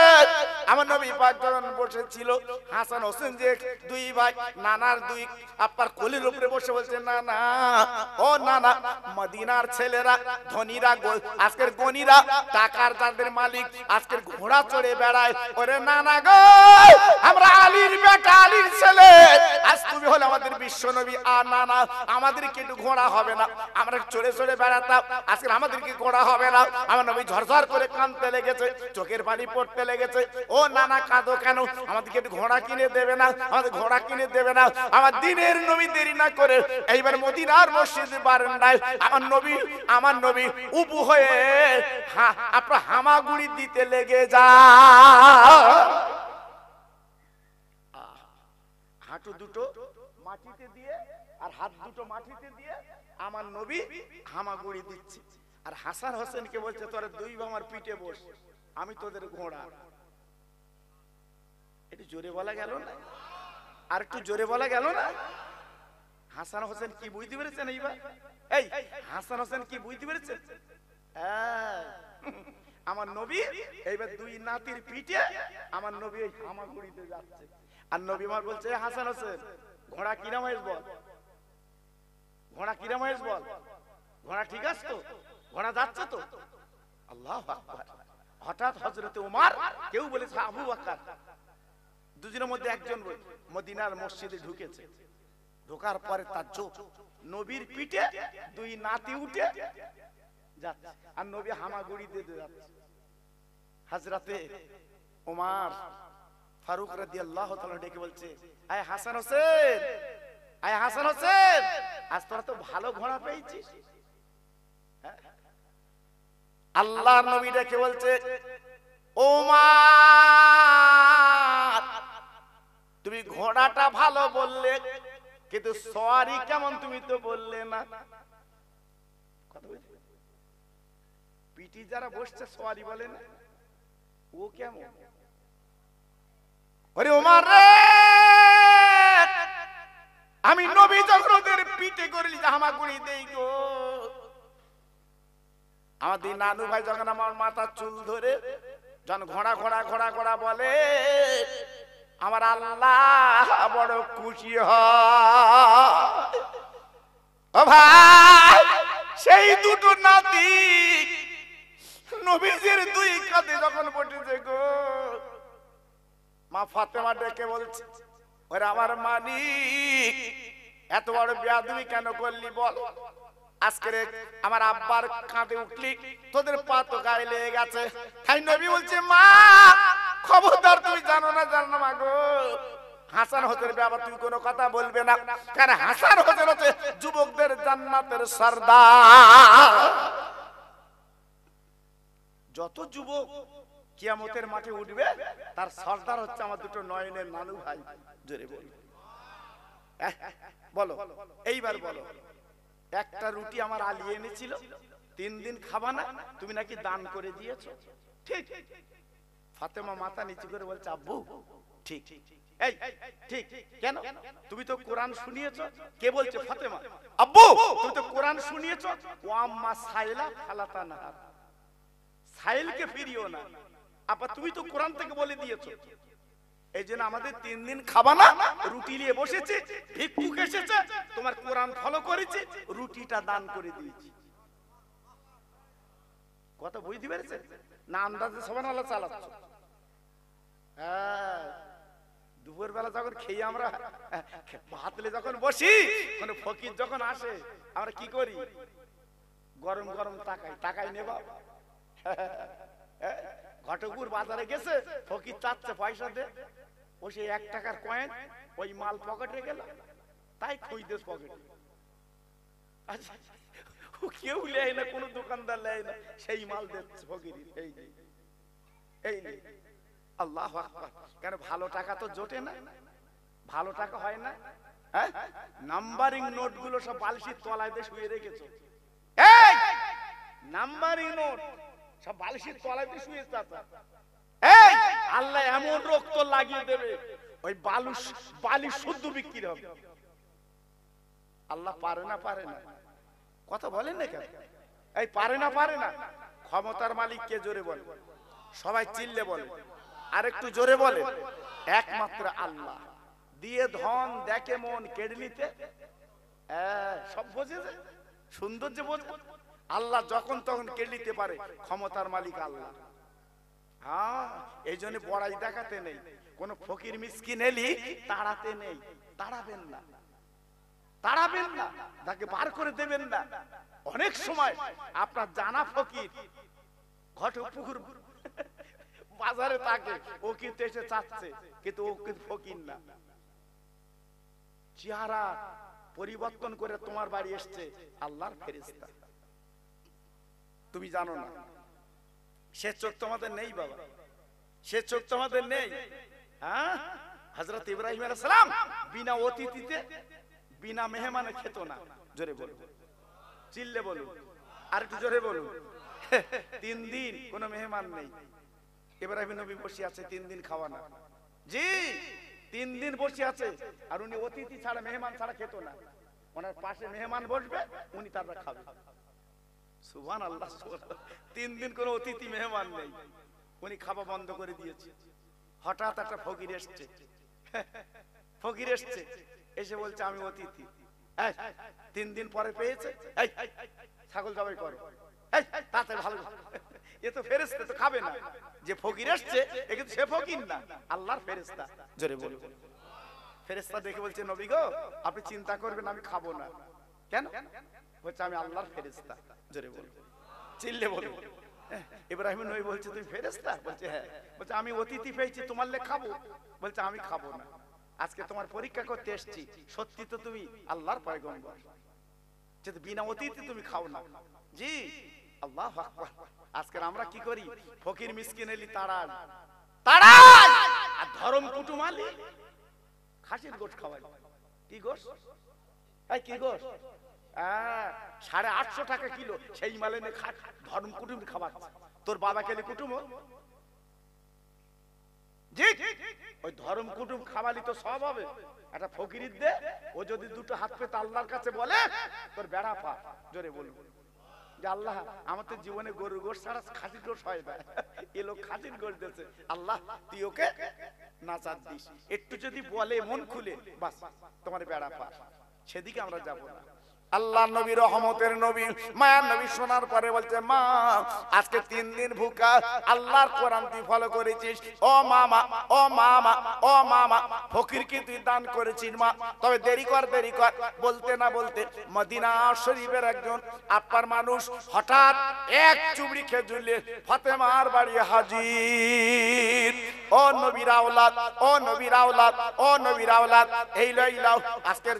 আমার নবী পাক যখন বসেছিল, হাসান হোসেন যে দুই ভাই, নানার দুই আব্বার কোলের উপরে বসে বলছে, না না ও না না, মদিনার ছেলেরা ধনীরা, আজকের গণীরা, টাকার যাদের মালিক, আজকের ঘোড়া চড়ে বেড়ায়। ওরে না না গো, আমরা আলীর বেটা, আলীর ছেলে, আজ তুমি হলে আমাদের বিশ্ব নবী। আর না না, আমাদেরকে একটু ঘোড়া হবে না, আমরা চড়ে চড়ে বেড়াতাম, আজকে আমাদেরকে ঘোড়া হবে না। আমার নবী ঝরঝর করে কাঁদতে লেগেছে, চোখের পানি পড়তে লেগেছে। ও না না কাঁদো কেন, আমাদেরকে একটু ঘোড়া কিনে দেবে না, আমাদের ঘোড়া কিনে দেবে না? আমার দিনের নবী দেরি না করে এইবার মদিনার মসজিদের বারান্দায় আমার নবী উবু হয়ে আপনার হামাগুড়ি দিতে লেগে যা। হাঁটু দুটো মাটিতে দিয়ে আর হাত দুটো মাটিতে দিয়ে আমার নবী হামাগুড়ি দিচ্ছে। আর হাসান হোসেনকে বলছে, তোরা দুই আমার পিঠে বস, আমি তোদের ঘোড়া। একটু জোরে বলা গেল না? আর একটু জোরে বলা গেল না? হাসান হোসেন কি বুঝতে পেরেছেন এইবার? এই হাসান হোসেন কি বুঝতে পেরেছেন? আমার নবী এইবার দুই নাতির পিঠে আমার নবী ওই হামাগুড়িতে যাচ্ছে। আর নবী আমার বলছে, হাসান হোসেন ঘোড়া কিরাম হয়েছ বল, ঘোড়া কিরাম হয়েছ বল, ঘোড়া ঠিক আছে তো, ঘোড়া যাচ্ছে তো? আল্লাহু আকবার। হঠাৎ হযরতে ওমর, কেউ বলেছে আবু বকর, দুজনের মধ্যে একজন মদিনার মসজিদে ঢুকেছে। ঢোকার পরে তার চোখ নবীর পিঠে দুই নাতি উঠে যাচ্ছে, আর নবী হামাগুড়ি দিতে যাচ্ছে। হযরতে ওমর ফারুক রাদিয়াল্লাহু তাআলা ডেকে বলছে, আয় হাসান হোসেন, আয় হাসান হোসেন, আজ তোরা তো ভালো ঘোড়া পেয়েছিস। আল্লাহর নবী ডেকে বলছে, ওমর তুমি ঘোড়াটা ভালো বললে, কিন্তু সওয়ারি কেমন তুমি তো বললে না। পিটি যারা বসছে সওয়ারি বলে না, ও কেমন? ওরে ওমর রে, আমি নবী যখন ওদের পিঠে করলি হামাগুড়ি দেই গো, আমাদের নানু ভাই যখন আমার মাথার চুল ধরে যখন ঘোড়া ঘোড়া ঘোড়া ঘোড়া বলে, আমার আল্লাহ বড় খুশি হয়। ও ভাই, সেই দুটো নাতি নবীজির দুই কাঁধে যখন বসেছে গো, মা ফাতেমা ডেকে বলছে, ওরে আমার মালিক এত বড় বেয়াদবি কেন করলি বল? আজকে আমার আব্বার কাঁধে উঠলি, তোদের পা তো গায়ে লেগে গেছে। তাই নবী বলছে, মা খবরদার, তুমি জানো না মা গো, হাসান হোসেনের ব্যাপারে তুমি কোনো কথা বলবে না, কারণ হাসান হোসেন হচ্ছে যুবকদের জান্নাতের সরদার। যত যুবক কিয়ামতের মাঠে উঠবে, তার সর্দার হচ্ছে আমার দুটো নয়নের নানু ভাই। জোরে বলো, বলো এইবার বলো। একটা রুটি আমার আলী এনেছিল, 3 দিন খাবা না, তুমি নাকি দান করে দিয়েছো। ঠিক। ফাতেমা মাথা নিচু করে বলছে আব্বু ঠিক। এই ঠিক কেন? তুমি তো কোরআন শুনিয়েছো। কে বলছে? ফাতেমা। আব্বু তুমি তো কোরআন শুনিয়েছো, ও আম্মা সাইলা ফালাতা না, সাইলকে ফিরিও না। আপা তুমি তো কোরআন থেকে বলে দিয়েছো, এই জন্য আমাদের 3 দিন খাবা না, রুটি নিয়ে বসেছে, ভিক্ষুক এসেছে, তোমার কোরআন ফলো করেছে, রুটিটা দান করে দিয়েছি। কথা বুঝতে পেরেছে না? আন্দাজে সুবহানাল্লাহ চালাচ্ছ। হ্যাঁ, দুপুর বেলা যখন খেয়ে আমরা ভাতলে যখন বসি, কোন ফকির যখন আসে, আমরা কি করি? গরম গরম টাকাই নেবা। ঘটকপুর বাজারে গেছে, ফকির চাচ্ছে পয়সা দে, ও সেই 1 টাকার কয়েন, ওই মাল পকেটে গেল, তাই খুঁজতেছ পকেটে। আচ্ছা, কেউ নেয় না, কোন দোকানদার নেয় না, সেই মাল দিচ্ছে ফকির। এই আল্লাহু আকবার। কেন? ভালো টাকা তো জোটে না, ভালো টাকা হয় না। হ্যাঁ, নাম্বারিং নোট গুলো সব বালতির তলায় দিয়ে শুয়ে রেখেছো। এই নাম্বারিং নোট সব বালতির তলায় দিয়ে শুয়ে আছে। এই আল্লাহ এমন রোগ তো লাগিয়ে দেবে, ওই বালি শুদ্ধ বিক্রি হবে। আল্লাহ পারে না? পারে না? কথা বলেন না কেন? এই পারে না? পারে না? ক্ষমতার মালিক কে? জোরে বলে, সবাই চিল্লে বলে, আর একটু জোরে বলে। একমাত্র আল্লাহ। দিয়ে ধন দেখে মন কেড়ে নিতে সব বোঝে, সৌন্দর্য বোঝে। আল্লাহ যখন তখন কেড়ে নিতে পারে, ক্ষমতার মালিক আল্লাহ। হ্যাঁ, এই জন্য বড়াই দেখাতে নেই, কোন ফকির মিসকিন এলি তাড়াতে নেই, তাড়াবেন না, তাড়াবেন না, তাকে বার করে দেবেন না। অনেক সময় আপনার জানা ফকির ঘটপুকুর বাজারে থাকে, ও কিন্তু এসে চাচ্ছে, কিন্তু ও কিন্তু ফকির না, চেহারা পরিবর্তন করে তোমার বাড়ি এসছে আল্লাহর ফেরেশতা। তুমি জানো না, সে চোখ তোমাদের নেই বাবা, সে চোখ তোমাদের নেই। হ্যাঁ, হযরত ইব্রাহিম আলাইহিস সালাম বিনা অতিথিতে, বিনা মেহমানে খেত না। জোরে বলুন, চিল্লে বলুন, আর একটু জোরে বলুন। 3 দিন কোন মেহমান নেই, ইব্রাহিম নবী বসে আছে, 3 দিন খাওয়া না। জি, 3 দিন বসে আছে, আর উনি অতিথি ছাড়া, মেহমান ছাড়া খেত না। ওনার পাশে মেহমান বসবে, উনি তারপর খাবে। সুবহানাল্লাহ, সুবহানাল্লাহ। 3 দিন কোনো অতিথি মেহমান নেই, উনি খাওয়া বন্ধ করে দিয়েছে। হঠাৎ একটা ফকির এসছে, ফকির এসছে, এসে বলছে আমি অতিথি। 3 দিন পরে পেয়েছে, এই ছাগল জবাই করো, তাতে ভালো, এ তো ফেরেশতা, তো খাবে না। যে ফকির এসছে, এ কিন্তু সে ফকির না, আল্লাহর ফেরেশতা। জোরে বলুন। ফেরেশতা দেখে বলছে নবী গো, আপনি চিন্তা করবেন, আমি খাবো না। কেন? বলছে আমি আল্লাহর ফেরেশতা। জোরে বলুন, চিল্লে বলুন। ইব্রাহিম নবী বলছে তুমি ফেরেশতা? বলছে হ্যাঁ। বলছে আমি অতিথি পেয়েছি, তোমার লে খাবো। বলছে আমি খাবো না, আজকে তোমার পরীক্ষা করতে এসেছি, সত্যি তো তুমি আল্লাহর পয়গম্বর, যদি বিনা অতিথি তুমি খাও না। জি, আল্লাহু আকবার। আজকে আমরা কি করি? ফকির মিসকিন এলি তাড়াই, আর ধর্ম কুটুমালি খাসির গোশ খাওয়াই। কি গোশ? এই কি গোশ? 850 টাকা কিলো, সেই মালে ধর্ম কুটুম খাওয়াচ্ছে। তোর বাবা কেলে কুটুম? জি, ওই ধর্ম কুটুম খাওয়ালি তো সব হবে। একটা ফকির দে, ও যদি 2টো হাত পেতে আল্লাহর কাছে বলে, তোর বেড়া পা। জোরে বলবো যে আল্লাহ আমাদের জীবনে গরুর গোশ ছাড়া খাসির গোশ হয় না, এ লোক খাসির গোশ দিয়েছে, আল্লাহ তুই ওকে নাজাত দিস। একটু যদি বলে মন খুলে, বাস তোমার বেড়া পা। সেদিকে আমরা যাব না। আল্লাহ নবী, রহমতের নবী, মায়ার নবী শোনার পরে বলছে মা, আজকে 3 দিন ভুকা, আল্লাহর কোরআন তুই ফলো করেছিস। ও মামা, ও মামা, ও মামা, ফকিরকে তুই দান করেছিস মা। তবে দেরি কর, দেরি কর। বলতে না বলতে মদিনা শরীফের একজন আপার মানুষ হঠাৎ এক চুবড়ি খেজুর নিয়ে ফাতেমার বাড়ি হাজির। ও নবীর আওলাদ, ও নবীর আওলাদ, ও নবীর আওলাদ, এই লইলাও আজকের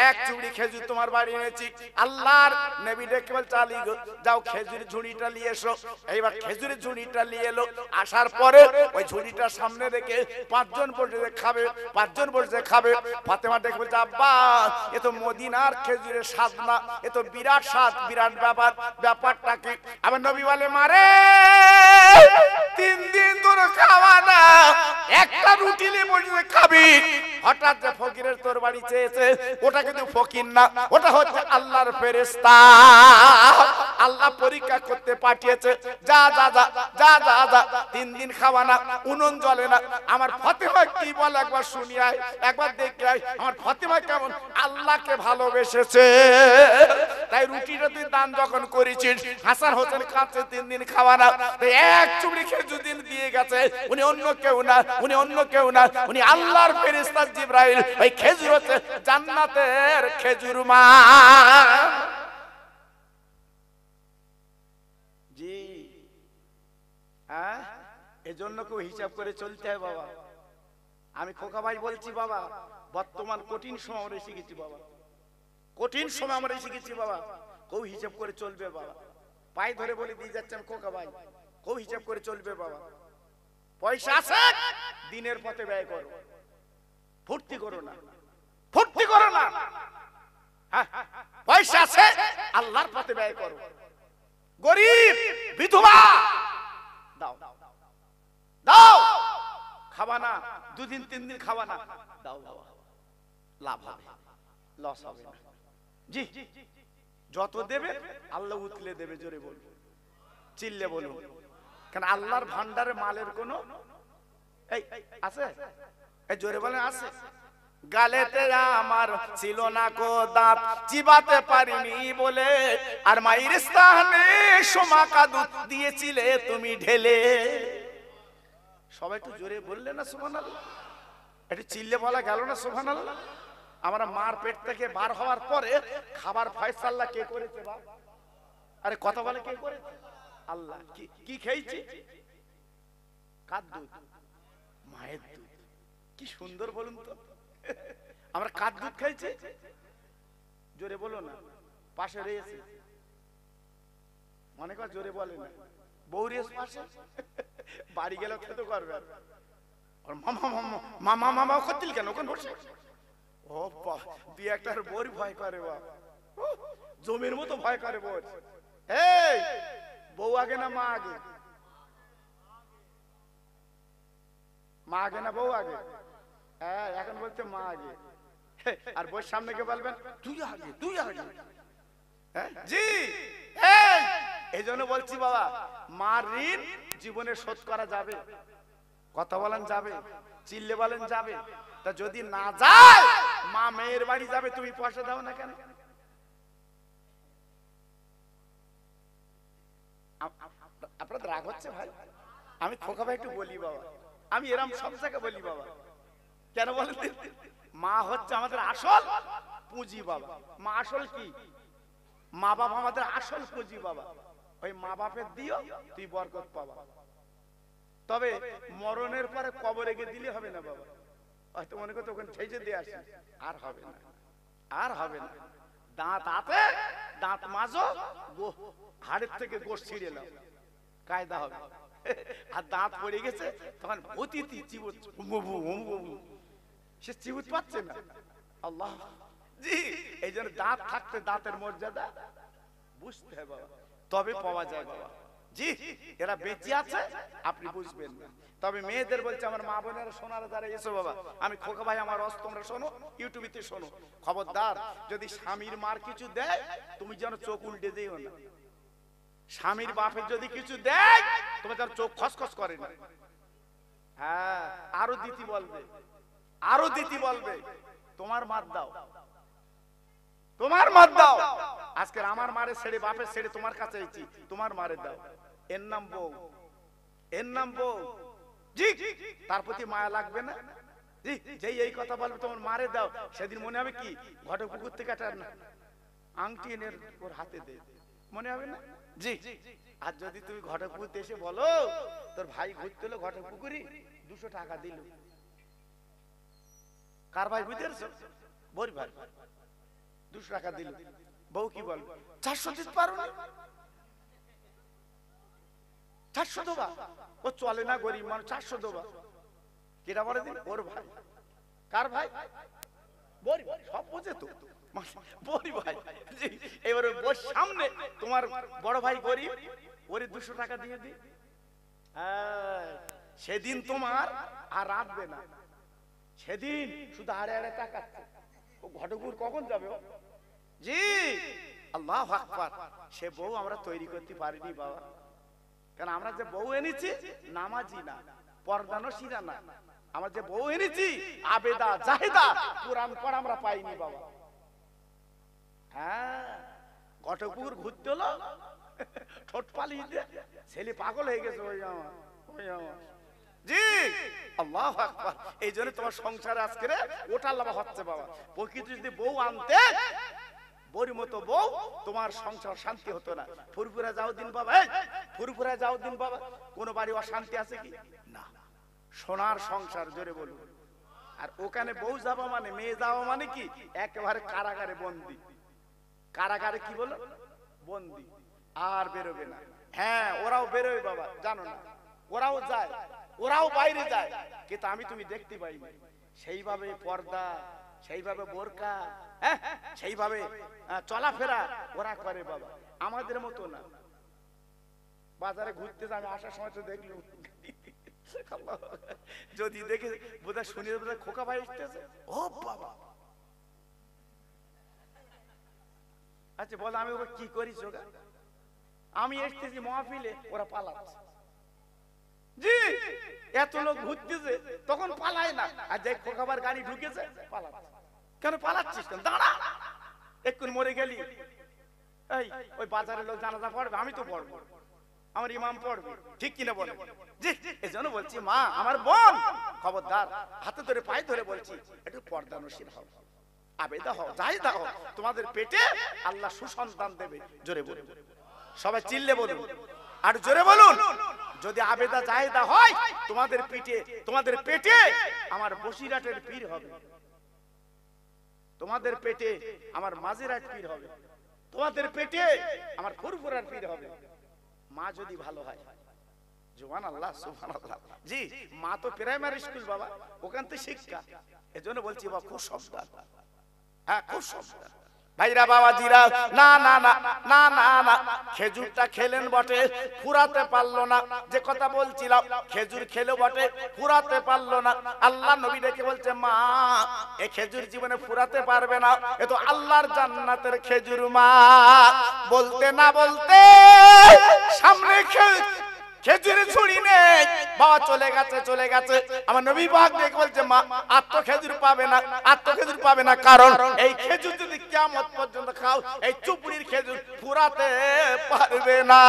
এক চুড়ি খেজুর তোমার বাড়ি এনেছি। আল্লাহর নবী ডেকে বল চালি গো, যাও খেজুর ঝুড়িটা নিয়ে এসো। এইবার খেজুরের ঝুড়িটা নিয়ে এলো। আসার পরে ওই ঝুড়িটা সামনে রেখে পাঁচজন বসে খাবে, পাঁচজন বসে খাবে। ফাতেমা ডেকে বলছে আব্বা এ তো মদিনার খেজুরের স্বাদ না, এ তো বিরাট স্বাদ, বিরাট ব্যাপার, ব্যাপারটা কি? আবার নবী বলে মারে 3 দিন ধরে খাওয়া না, একটা রুটি নিয়ে বসে খাবি। হঠাৎ যে ফকিরের তোর বাড়ি চেয়েছে, ওটা কিন্তু ফকির না, ওটা হচ্ছে আল্লাহর ফেরেশতা। আল্লাহ পরীক্ষা করতে পাঠিয়েছে। যা যা যা যা যা যা 3 দিন খাওয়া না, উনুন জ্বলে না। আমার ফাতেমা কি বলে একবার শুনি আয়, একবার দেখে আয় আমার ফাতেমা কেমন আল্লাহকে ভালোবেসেছে। তাই রুটিটা তুই দান যখন করেছিস, হাসান হোসেন কাছে 3 দিন খাওয়া না, এক চুবড়ি খেজুর দিন দিয়ে গেছে। উনি অন্য কেউ না, উনি অন্য কেউ না, উনি আল্লাহর ফেরেশতা জিবরাইল। ওই খেজুর হচ্ছে জান্নাতের খেজুর মা। জি হ্যাঁ, এজন্য কেউ হিসাব করে চলতে হয় বাবা। আমি খোকা ভাই বলছি বাবা, বর্তমান কঠিন সময় আমরা শিখেছি বাবা, কঠিন সময় আমরা শিখেছি বাবা। কেউ হিসাব করে চলবে বাবা, পায়ে ধরে বলে দিয়ে যাচ্ছেন খোকা ভাই, কেউ হিসাব করে চলবে বাবা। পয়সা আছে দিনের পথে ব্যয় করো, ফুর্তি করো না, ফুর্তি করো না। হ্যাঁ, পয়সা আছে আল্লাহর পথে ব্যয় করো। গরিব বিধবা দাও দাও, খাবা না 2 দিন 3 দিন খাবা না, দাও বাবা, লাভ হবে, লস হবে না। জি যত দেবে আল্লাহ উতলে দেবে। জোরে বলুন, চিল্লে বলুন, কারণ আল্লাহর ভান্ডারে মালের কোন এই আছে? এই জোরে বলেন আছে। গালেতে আমার ছিল না কো দাঁত, চিবাতে পারিনি বলে, আর মায়ের স্থানে সোমাকা দুধ দিয়েছিলে তুমি ঢেলে। সবাই একটু জোরে বললে না সুবহানাল্লাহ? একটু চিল্লে বলা গেল না সুবহানাল্লাহ? আমরা মার পেট থেকে বার হওয়ার পরে খাবার ফয়সালা কে করেছে বাপ? আরে কথা বলে কে করেছে? আল্লাহ। কি খেয়েছি? কার দুধ? মায়ের দুধ। কি সুন্দর বলুন তো, আমরা কার দুধ খাইছি? জোরে বলো না, পাশে রয়েছে অনেক জোরে বলে না, বউ রয়েছে পাশে, বাড়ি গেলে খেতে করবে। মামা মামা মামা মামা করছিল কেন ওখানে বসে? ও বাহ, 2-1টার বউর ভয় করে বাপ, জমির মতো ভয় করে বউ। এই বউ আগে না মা আগে? মা আগে না বউ আগে? হ্যাঁ, এখন বলতে মা আগে। আর বউর সামনে কে বলবেন তুই আগে, তুই আগে। জি এই জন্য বলছি বাবা, মার ঋণ জীবনে শোধ করা যাবে। কথা বলেন যাবে, চিল্লে বলেন যাবে। তা যদি না যায়, মা মেয়ের বাড়ি যাবে, তুমি পয়সা দাও না কেন? আপনাদের রাগ হচ্ছে ভাই? আমি খোকা ভাই একটু বলি বাবা, আমি এরম সব জায়গায় বলি বাবা। কেন বলেন? মা হচ্ছে আমাদের আসল পুঁজি বাবা। মা আসল কি? মা বাবা আমাদের আসল পুঁজি বাবা। ওই মা বাপের দিও, তুই বরকত পাবা। তবে মরণের পরে কবরে গিয়ে দিলে হবে না বাবা। হয়তো মনে করতে ওখানে ঠেজে দিয়ে আসি, আর হবে না, আর হবে না। দাঁত হাতে দাঁত মাজো, হাড়ের থেকে গোশ ছিঁড়ে নাও, কায়দা হবে। আর দাঁত পড়ে গেছে তখন অতিথি চিবুত, সে চিবুত পাচ্ছে না। আল্লাহ জি, এই জন্য দাঁত থাকতে দাঁতের মর্যাদা বুঝতে হবে বাবা, তবে পাওয়া যায় বাবা। জি এরা বেঁচে আছে, আপনি বুঝবেন না। তবে মেয়েদের বলছে, আমার মা বোনেরা শোনার দ্বারা এসো বাবা, আমি খোকা ভাই আমার অস্ত, তোমরা শোনো, ইউটিউবে শোনো, খবরদার যদি স্বামীর মার কিছু দেয় তুমি যেন চোখ উল্টে দিও না। স্বামীর বাপের যদি কিছু দেয় তোমার যেন চোখ খসখস করে না। হ্যাঁ, আরো দিতি বলবে, আরো দিতি বলবে, তোমার মার দাও, তোমার মার দাও। আজকে আমার মারে ছেড়ে বাপের ছেড়ে তোমার কাছে এসেছি, তোমার মারে দাও। এর নাম বউ, এর নাম বউ। জি তার প্রতি মায়া লাগবে না? জি যেই এই কথা বলবে তোমার মারে দাও, সেদিন মনে হবে কি ঘটক পুকুর থেকে একটা আংটি এনে ওর হাতে দে, মনে হবে না? জি। আর যদি তুমি ঘটকপুকুরতে এসে বলো তোর ভাই ঘুরতে হলো ঘটকপুকুরি 200 টাকা দিল, কার ভাই বুঝতে পারছো? বড় ভাই 200 টাকা দিল, বউ কি বলবে? 400 দিতে পারো না? 400 দেবা? ও চলে না, গরিব মানুষ, 400 দেবা। কেটা বলে দিন? ওর ভাই। কার ভাই? বড় ভাই। সব বোঝে তো বড় ভাই। এবারে ওর সামনে তোমার বড় ভাই গরিব, ওরে 200 টাকা দিয়ে দি, সেদিন তোমার আর রাখবে না, সেদিন শুধু আড়ে আড়ে টাকা। ও ঘটকপুর কখন যাবে? জি, আল্লাহু আকবার। সে বউ আমরা তৈরি করতে পারিনি বাবা, কারণ আমরা যে বউ এনেছি নামাজি না, পর্দানশীরা না। আমরা যে বউ এনেছি আবেদা জাহেদা, কোরআন পড়া আমরা পাইনি বাবা। হ্যাঁ, ঘটকপুকুর ঘুরতে হলো, ঠোঁট পালিয়ে দিয়ে ছেলে পাগল হয়ে গেছে। ওই আমার, ওই আমার। জি, আল্লাহু আকবার। এই জন্য তোমার সংসারে আজকে ওটা লাভ হচ্ছে বাবা। প্রকৃতি যদি বউ আনতে, বউর মতো বউ, তোমার সংসার শান্তি হতো না। ফুরফুরা যাও দিন বাবা, ফুরফুরা যাও দিন বাবা। কোন বাড়ি অশান্তি আছে কি? না, সোনার সংসার, জোরে বলুন। আর ওখানে বউ যাওয়া মানে, মেয়ে যাওয়া মানে কি? একেবারে কারাগারে বন্দি। কারাগারে কি বলো? বন্দি, আর বেরোবে না। হ্যাঁ, ওরাও বেরোয় বাবা, জানো না? ওরাও যায়, ওরাও বাইরে যায়, কিন্তু আমি তুমি দেখতে পাইনি। সেইভাবে পর্দা, সেইভাবে বোরকা, সেইভাবে চলাফেরা ওরা করে বাবা, আমাদের মতো না। বাজারে ঘুরতে যাবে, আসার সময় তো দেখলুম, যদি দেখে বোধহয় শুনে বোধহয় খোকা ভাই এসতেছে। ও বাবা, আচ্ছা বল, আমি ওকে কি করি? যোগা আমি এসতেছি মহাফিলে, ওরা পালাচ্ছে। জি, এত লোক ঘুরতেছে তখন পালায় না, আর যাই খোকাবার গাড়ি ঢুকেছে পালাচ্ছে। কেন পালাচ্ছিস? কেন? দাঁড়া, এক্ষুনি মরে গেলি। এই ওই বাজারের লোক জানাজা পড়বে, আমি তো পড়বো, আমার ইমাম পড়বে, ঠিক কিনা বলে? জি, এজন্য বলছি মা, আমার বোন, খবরদার, হাতে ধরে পায়ে ধরে বলছি, একটু পর্দানশীল হও, আবেদা হও, জাহেদা হও। তোমাদের পেটে আল্লাহ সুসন্তান দেবে। জোরে বলুন, সবাই চিল্লে বলুন, আর জোরে বলুন। যদি আবেদা জাহেদা হয়, তোমাদের পিঠে, তোমাদের পেটে আমার বসিরাটের পীর হবে, তোমাদের পেটে আমার মাঝিরাট পীর হবে, তোমাদের পেটে আমার ফুরফুরার পীর হবে। মা যদি ভালো হয়, সুবহানাল্লাহ, সুবহানাল্লাহ। জি, মা তো প্রাইমারি স্কুল বাবা, ওখান থেকে শিক্ষা। এজন্য বলছি বাবা, খুব সাবধান। হ্যাঁ, খুব সাবধান ভাইরা, বাবাজিরা। না না না না না না, খেজুরটা খেলেন বটে, ফুরাতে পারলো না। যে কথা বলছিলাম, খেজুর খেলো বটে, ফুরাতে পারলো না। আল্লাহ নবী ডেকে বলছে, মা, এই খেজুর জীবনে ফুরাতে পারবে না, এ তো আল্লাহর জান্নাতের খেজুর। মা বলতে না বলতে সামনে খেজুর ছুরি নেই, বাবা চলে গেছে, চলে গেছে। আমার নবী পাক দেখে বলছে, মা, আর তো খেজুর পাবে না, আর তো খেজুর পাবে না, কারণ এই খেজুর যদি কিয়ামত পর্যন্ত খাও, এই চুপড়ির খেজুর ফুরাতে পারবে না।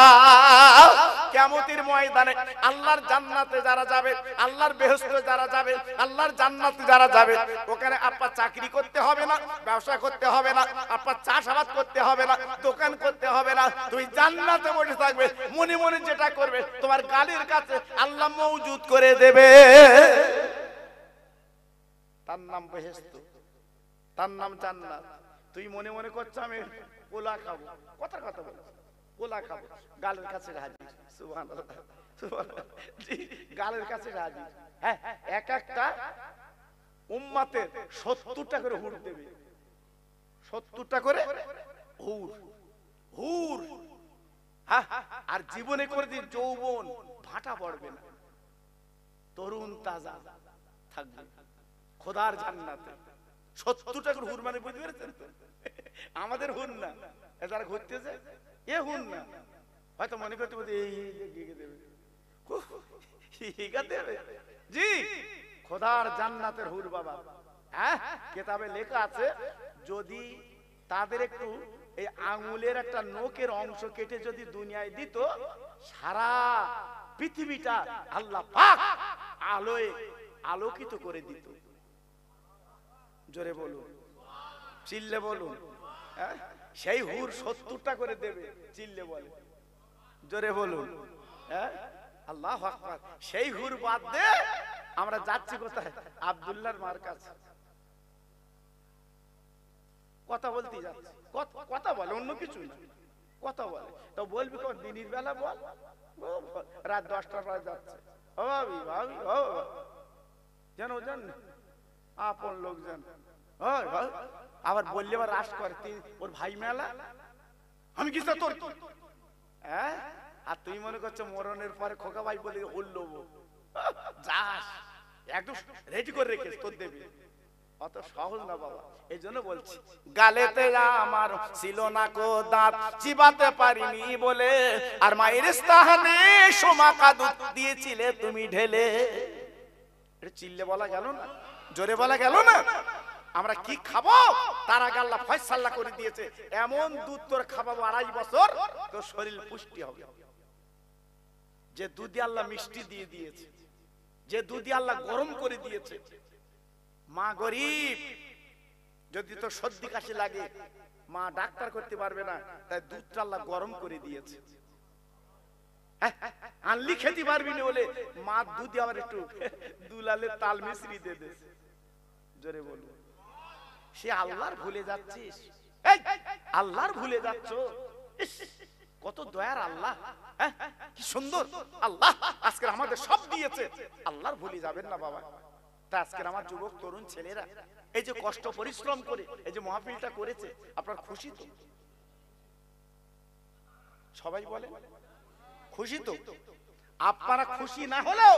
কিয়ামতের ময়দানে আল্লাহর জান্নাতে যারা যাবে, আল্লাহর বেহেশতে যারা যাবে, আল্লাহর জান্নাতে যারা যাবে, ওখানে আপনার চাকরি করতে হবে না, ব্যবসা করতে হবে না, আপনার চাষাবাদ করতে হবে না, দোকান করতে হবে না, তুমি জান্নাতে বসে থাকবে, মনে মনে যেটা করবে তোমার গালির কাছে আল্লাহ মওজুদ করে দেবে। তার নাম বেহেশত, তার নাম জান্নাত। তুই মনে মনে করছো আমি পোলা খাবো, কথা কথা বল, পোলা খাবো, গালের কাছে হাজির। সুবহানাল্লাহ, সুবহানাল্লাহ। জি, গালের কাছে হাজির। হ্যাঁ, এক একটা উম্মতের 70টা করে হুর দেবে, 70টা করে হুর, হুর। আর জীবনে করে দিন যৌবন ভাটা পড়বে না, তরুণ তাজা থাকবে খোদার জান্নাতে। 70টা করে হুর মানে বুঝতে পেরেছেন তো? আমাদের হুর না, যারা ঘুরতেছে এ হুর না। হয়তো মনে করতে বলতে এই দেবে। জি, খোদার জান্নাতের হুর বাবা। হ্যাঁ, কিতাবে লেখা আছে, যদি তাদের একটু এই আঙুলের একটা নখের অংশ কেটে যদি দুনিয়ায় দিত, সারা পৃথিবীটা আল্লাহ পাক আলোয় আলোকিত করে দিত। জোরে বলুন, চিল্লে বলুন। সেই হুর 70টা করে দেবে, চিল্লে বলে, জোরে বলুন, হ্যাঁ আল্লাহু আকবার। সেই হুর বাদ দে আমরা যাচ্ছি কোথায়? আব্দুল্লাহর মার কাছে। কথা বলতে যাচ্ছে, কথা বলে, অন্য কিছু না, কথা বলে। তো বলবি কোন দিনের বেলা বল, রাত 10টার পর যাচ্ছে, ও ভাবি ভাবি ও জানো জান আপন লোকজন, আবার বললে আবার রাস করে ওর ভাই মেলা, আমি কিছু তোর হ্যাঁ। আর তুই মনে করছো মরণের পরে খোকা ভাই বলে উঠলো, যাস একদম রেডি করে রেখেছ, তোর দেবে। অত সহজ না বাবা, এই জন্য বলছি গালেতে আমার ছিল না কো দাঁত, চিবাতে পারিনি বলে, আর মায়ের স্থানে সোমাকা দুধ দিয়েছিলে তুমি ঢেলে। এটা চিল্লে বলা গেল না, জোরে বলা গেল না। আমরা কি খাবো তার আগে আল্লাহ ফয়সালা করে দিয়েছে, এমন দুধ তোর খাওয়াবো 2.5 বছর, তোর শরীর পুষ্টি হবে। যে দুধে আল্লাহ মিষ্টি দিয়ে দিয়েছে, যে দুধে আল্লাহ গরম করে দিয়েছে। মা গরিব, যদি তোর সর্দি কাশি লাগে মা ডাক্তার করতে পারবে না, তাই দুধটা আল্লাহ গরম করে দিয়েছে। আনলি খেতে পারবি না বলে মা দুধে আবার একটু দুলালে তাল মিশ্রি দিয়ে দে, জোরে বলবো। সে আল্লাহর ভুলে যাচ্ছিস, আল্লাহর ভুলে যাচ্ছ। কত দয়ার আল্লাহ, কি সুন্দর আল্লাহ আজকে আমাদের সব দিয়েছে, আল্লাহর ভুলে যাবেন না বাবা। তা আজকে আমার যুবক তরুণ ছেলেরা এই যে কষ্ট পরিশ্রম করে এই যে মাহফিলটা করেছে, আপনার খুশি তো? সবাই বলে খুশি তো? আপনারা খুশি না হলেও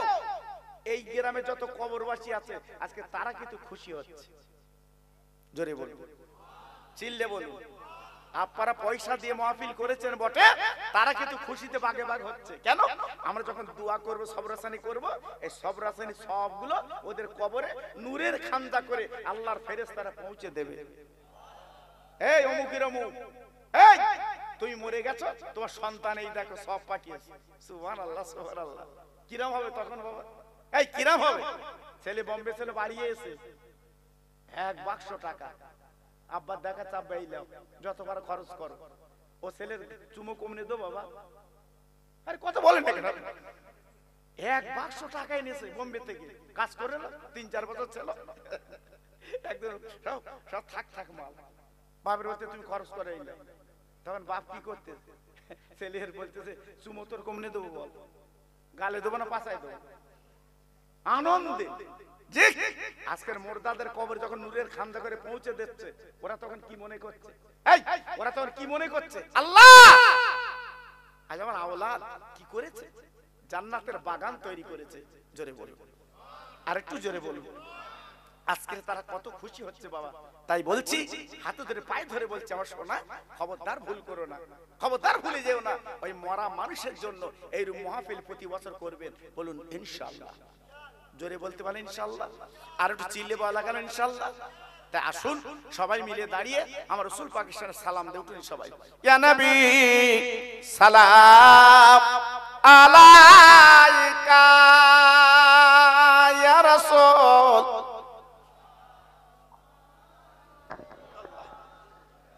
এই গ্রামে যত কবরবাসী আছে আজকে তারা কিন্তু খুশি হচ্ছে, জোরে বলুন, চিল্লে বলুন। আপনারা পয়সা দিয়ে মাহফিল করেছেন বটে, তারা কিন্তু খুশিতে বাগে বাগ হচ্ছে। কেন? আমরা যখন দোয়া করব, সবরাসানি করব, এই সবরাসানি সবগুলো ওদের কবরে নূরের খান্দা করে আল্লাহর ফেরেশতারা পৌঁছে দেবে। এই অমুকের অমুক, এই তুমি মরে গেছো, তোমার সন্তান এই দেখো সব পাঠিয়েছে, সুবহানাল্লাহ সুবহানাল্লাহ। কিরাম হবে তখন বাবা? এই কিরাম হবে? ছেলে বোম্বে ছেলে বাড়িয়ে এসে 1 বাক্স টাকা, আব্বা দেখা চাপ এইলাম, যতবার খরচ করো, ও ছেলের চুমু কমনে দো বাবা। আরে কত বলেন না কেন? 1 বাক্স টাকা এনেছে বোম্বে থেকে, কাজ করে না 3-4 বছর ছিল, একদম সব থাক থাক মাল। বাপের বলতে তুমি খরচ করে এইলাম, তখন বাপ কি করতে? ছেলের বলতেছে চুমু তোর কমনে দেবো বল, গালে দেবো না পাছায় দেবো, আনন্দে। যে আজকের মুর্দাদের কবর যখন নূরের খান্দা করে পৌঁছে দিচ্ছে, ওরা তখন কি মনে করছে? এই ওরা তখন কি মনে করছে? আল্লাহ আজ আমার আওলাদ কি করেছে, জান্নাতের বাগান তৈরি করেছে, জোরে বলুন, আরেকটু জোরে বলুন। আজকে তারা কত খুশি হচ্ছে বাবা। তাই বলছি, হাতে ধরে পায়ে ধরে বলছি, আমার সোনা খবরদার ভুল করো না, খবরদার ভুলে যেও না। ওই মরা মানুষের জন্য এই মাহফিল প্রতি বছর করবেন, বলুন ইনশাআল্লাহ, জোরে বলতে পারেন ইনশাআল্লাহ, আর একটু চিল্লে বলা গেল ইনশাআল্লাহ। তাই আসুন সবাই মিলে দাঁড়িয়ে আমার রাসূল পাকিস্তানের সালাম দেই, উঠুন সবাই। ইয়া নবী সালাম আলাইকা ইয়া রাসূল।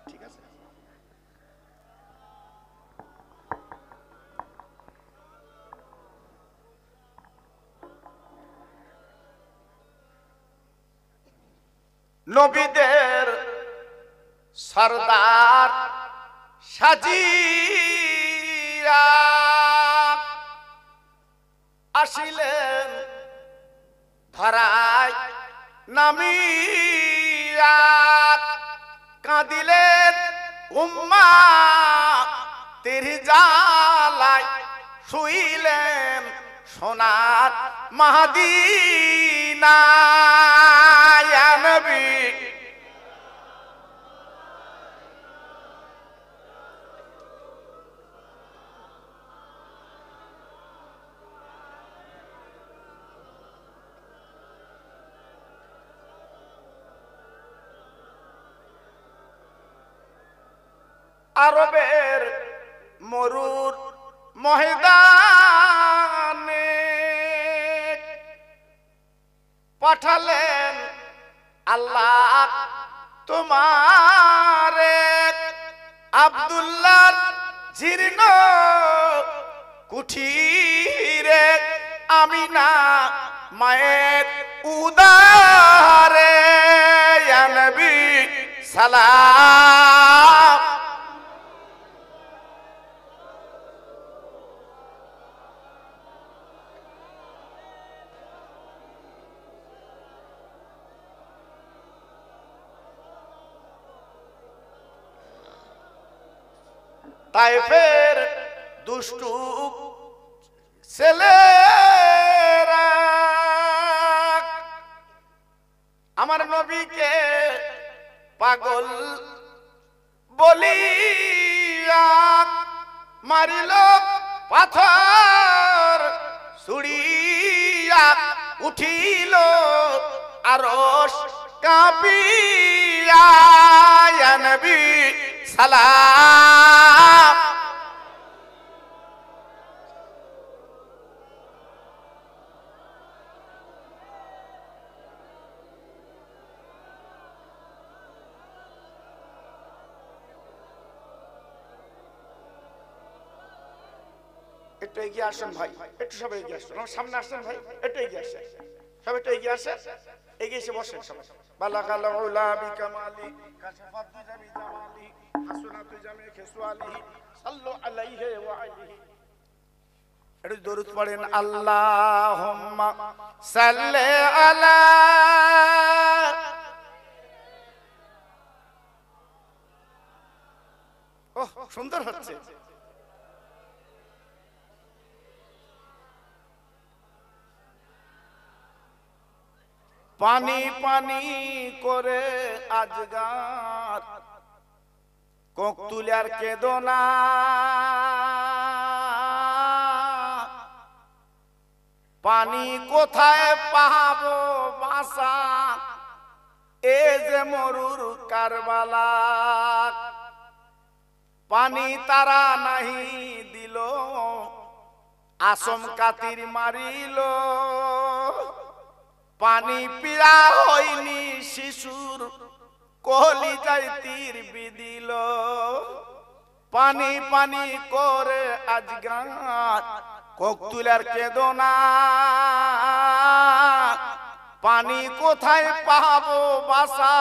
ঠিক আছে, নবীদের সরদার সাজিয়া আসিলেন ধরায় নামিয়া, কাঁদিলেন উম্মতের জালায়, শুইলেন সোনার মদিনায়। ইয়া নবী আরবের মরুর ময়দানে পাঠালেন আল্লাহ তোমারে, আব্দুল্লাহর জীর্ণ কুঠিরে আমিনা মায়ের উদারে ইয়া নবী সালাম। তায়েফের দুষ্টু ছেলেরা আমার নবীকে পাগল বলিয়া মারিল পাথর ছুড়িয়া উঠিল আরশ কাঁপিয়া ইয়া নবী সালাম। একটু এগিয়ে আসেন ভাই, একটু সবাই এগিয়ে আসেন, আমার সামনে আসেন ভাই, একটু এগিয়ে আসেন, সবাই একটু এগিয়ে আসেন, এগিয়ে এসে বসেন সবাই। বালাগাল উলা বিকামালি কাশাফাত বিজামি জামালি হাসনাত জামি খিসওয়ালিহি সাল্লু আলাইহি ওয়া আলিহি। একটু দরুদ পড়েন আল্লাহুম্মা সাল্লি আলা। ওহ সুন্দর হচ্ছে। পানি পানি করে আজগার কোক তুলার কেদনা পানি কোথায় পাবো বাসা এ যে মরুর কারবালা পানি তারা নাহি দিল আসম কাতির মারিল পানি পিয়া হয়নি শিশুর কোহলি যাই তীর বিদিল পানি পানি করে আজগার কোক তুলার কেদনা পানি কোথায় পাবো বাসা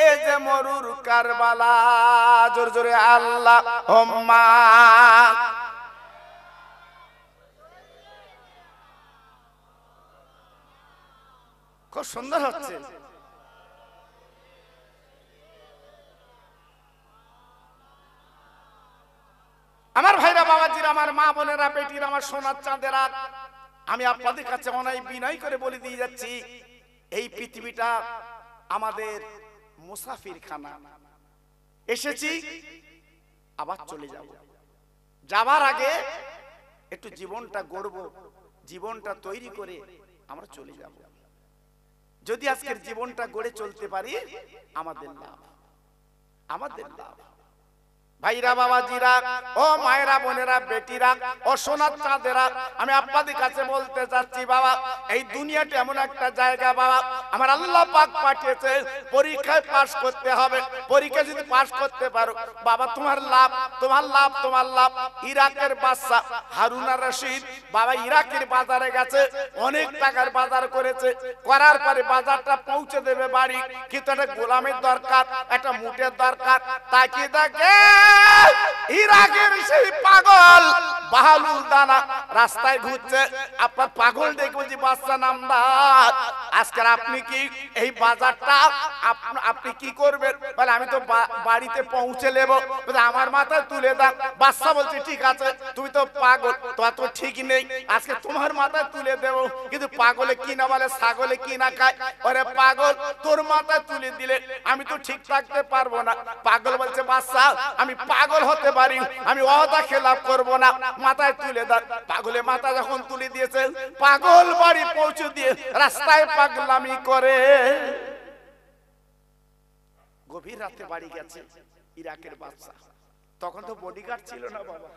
এ যে মরুর কারবালা। জোর জোরে আল্লাহুম্মা। খুব সুন্দর হচ্ছে। আমার ভাইরা বাবাজিরা আমার মা বোনেরা বেটিরা আমার সোনার চাঁদেরা আমি আপনাদের কাছে অনেক বিনয় করে বলে দিয়ে যাচ্ছি এই পৃথিবীটা আমাদের মুসাফির খানা। এসেছি আবার চলে যাব, যাবার আগে একটু জীবনটা গড়ব, জীবনটা তৈরি করে আমরা চলে যাব। যদি আজকের জীবনটা গড়ে চলতে পারি আমাদের লাভ, আমাদের লাভ। ভাইরা বাবাজিরা ও মায়েরা বোনেরা বেটিরা ও সোনার চাঁদেরা আমি আপনাদের কাছে বলতে চাচ্ছি বাবা এই দুনিয়াটা এমন একটা জায়গা বাবা আমার আল্লাহ পাক পাঠিয়েছে পরীক্ষায় পাস করতে হবে। পরীক্ষা যদি পাস করতে পারো বাবা তোমার লাভ, তোমার লাভ, তোমার লাভ। ইরাকের বাদশা হারুন আর রশিদ বাবা ইরাকের বাজারে গেছে, অনেক টাকার বাজার করেছে, করার পরে বাজারটা পৌঁছে দেবে বাড়ি, কিন্তু একটা গোলামের দরকার, একটা মুটের দরকার। তাকিয়ে দেখে ইরাকের সেই পাগল বাহালুল দানা রাস্তায় ঘুরছে। আপনার পাগল দেখবো যে বাচ্চা নামদার আজকে আপনি কি এই বাজারটা আপনি কি করবেন? বলে আমি তো বাড়িতে পৌঁছে নেব, আমার মাথায় তুলে দাও। বাচ্চা বলছে ঠিক আছে, তুমি তো পাগল, তোমার তো ঠিক নেই, আজকে তোমার মাথায় তুলে দেব। কিন্তু পাগলে কি না বলে, ছাগলে কি না খায়। ওরে পাগল তোর মাথায় তুলে দিলে আমি তো ঠিক থাকতে পারবো না। পাগল বলছে বাচ্চা আমি পাগল হতে পারি, আমি ওয়াদা খেলাফ করব না, মাথায় তুলে দাও। পাগলে মাথা যখন তুলে দিয়েছে পাগল বাড়ি পৌঁছে দিয়ে রাস্তায় পাগলামি করে। গভীর রাতে বাড়ি গেছে ইরাকের বাদশা, তখন তো বডিগার্ড ছিল না বাবা,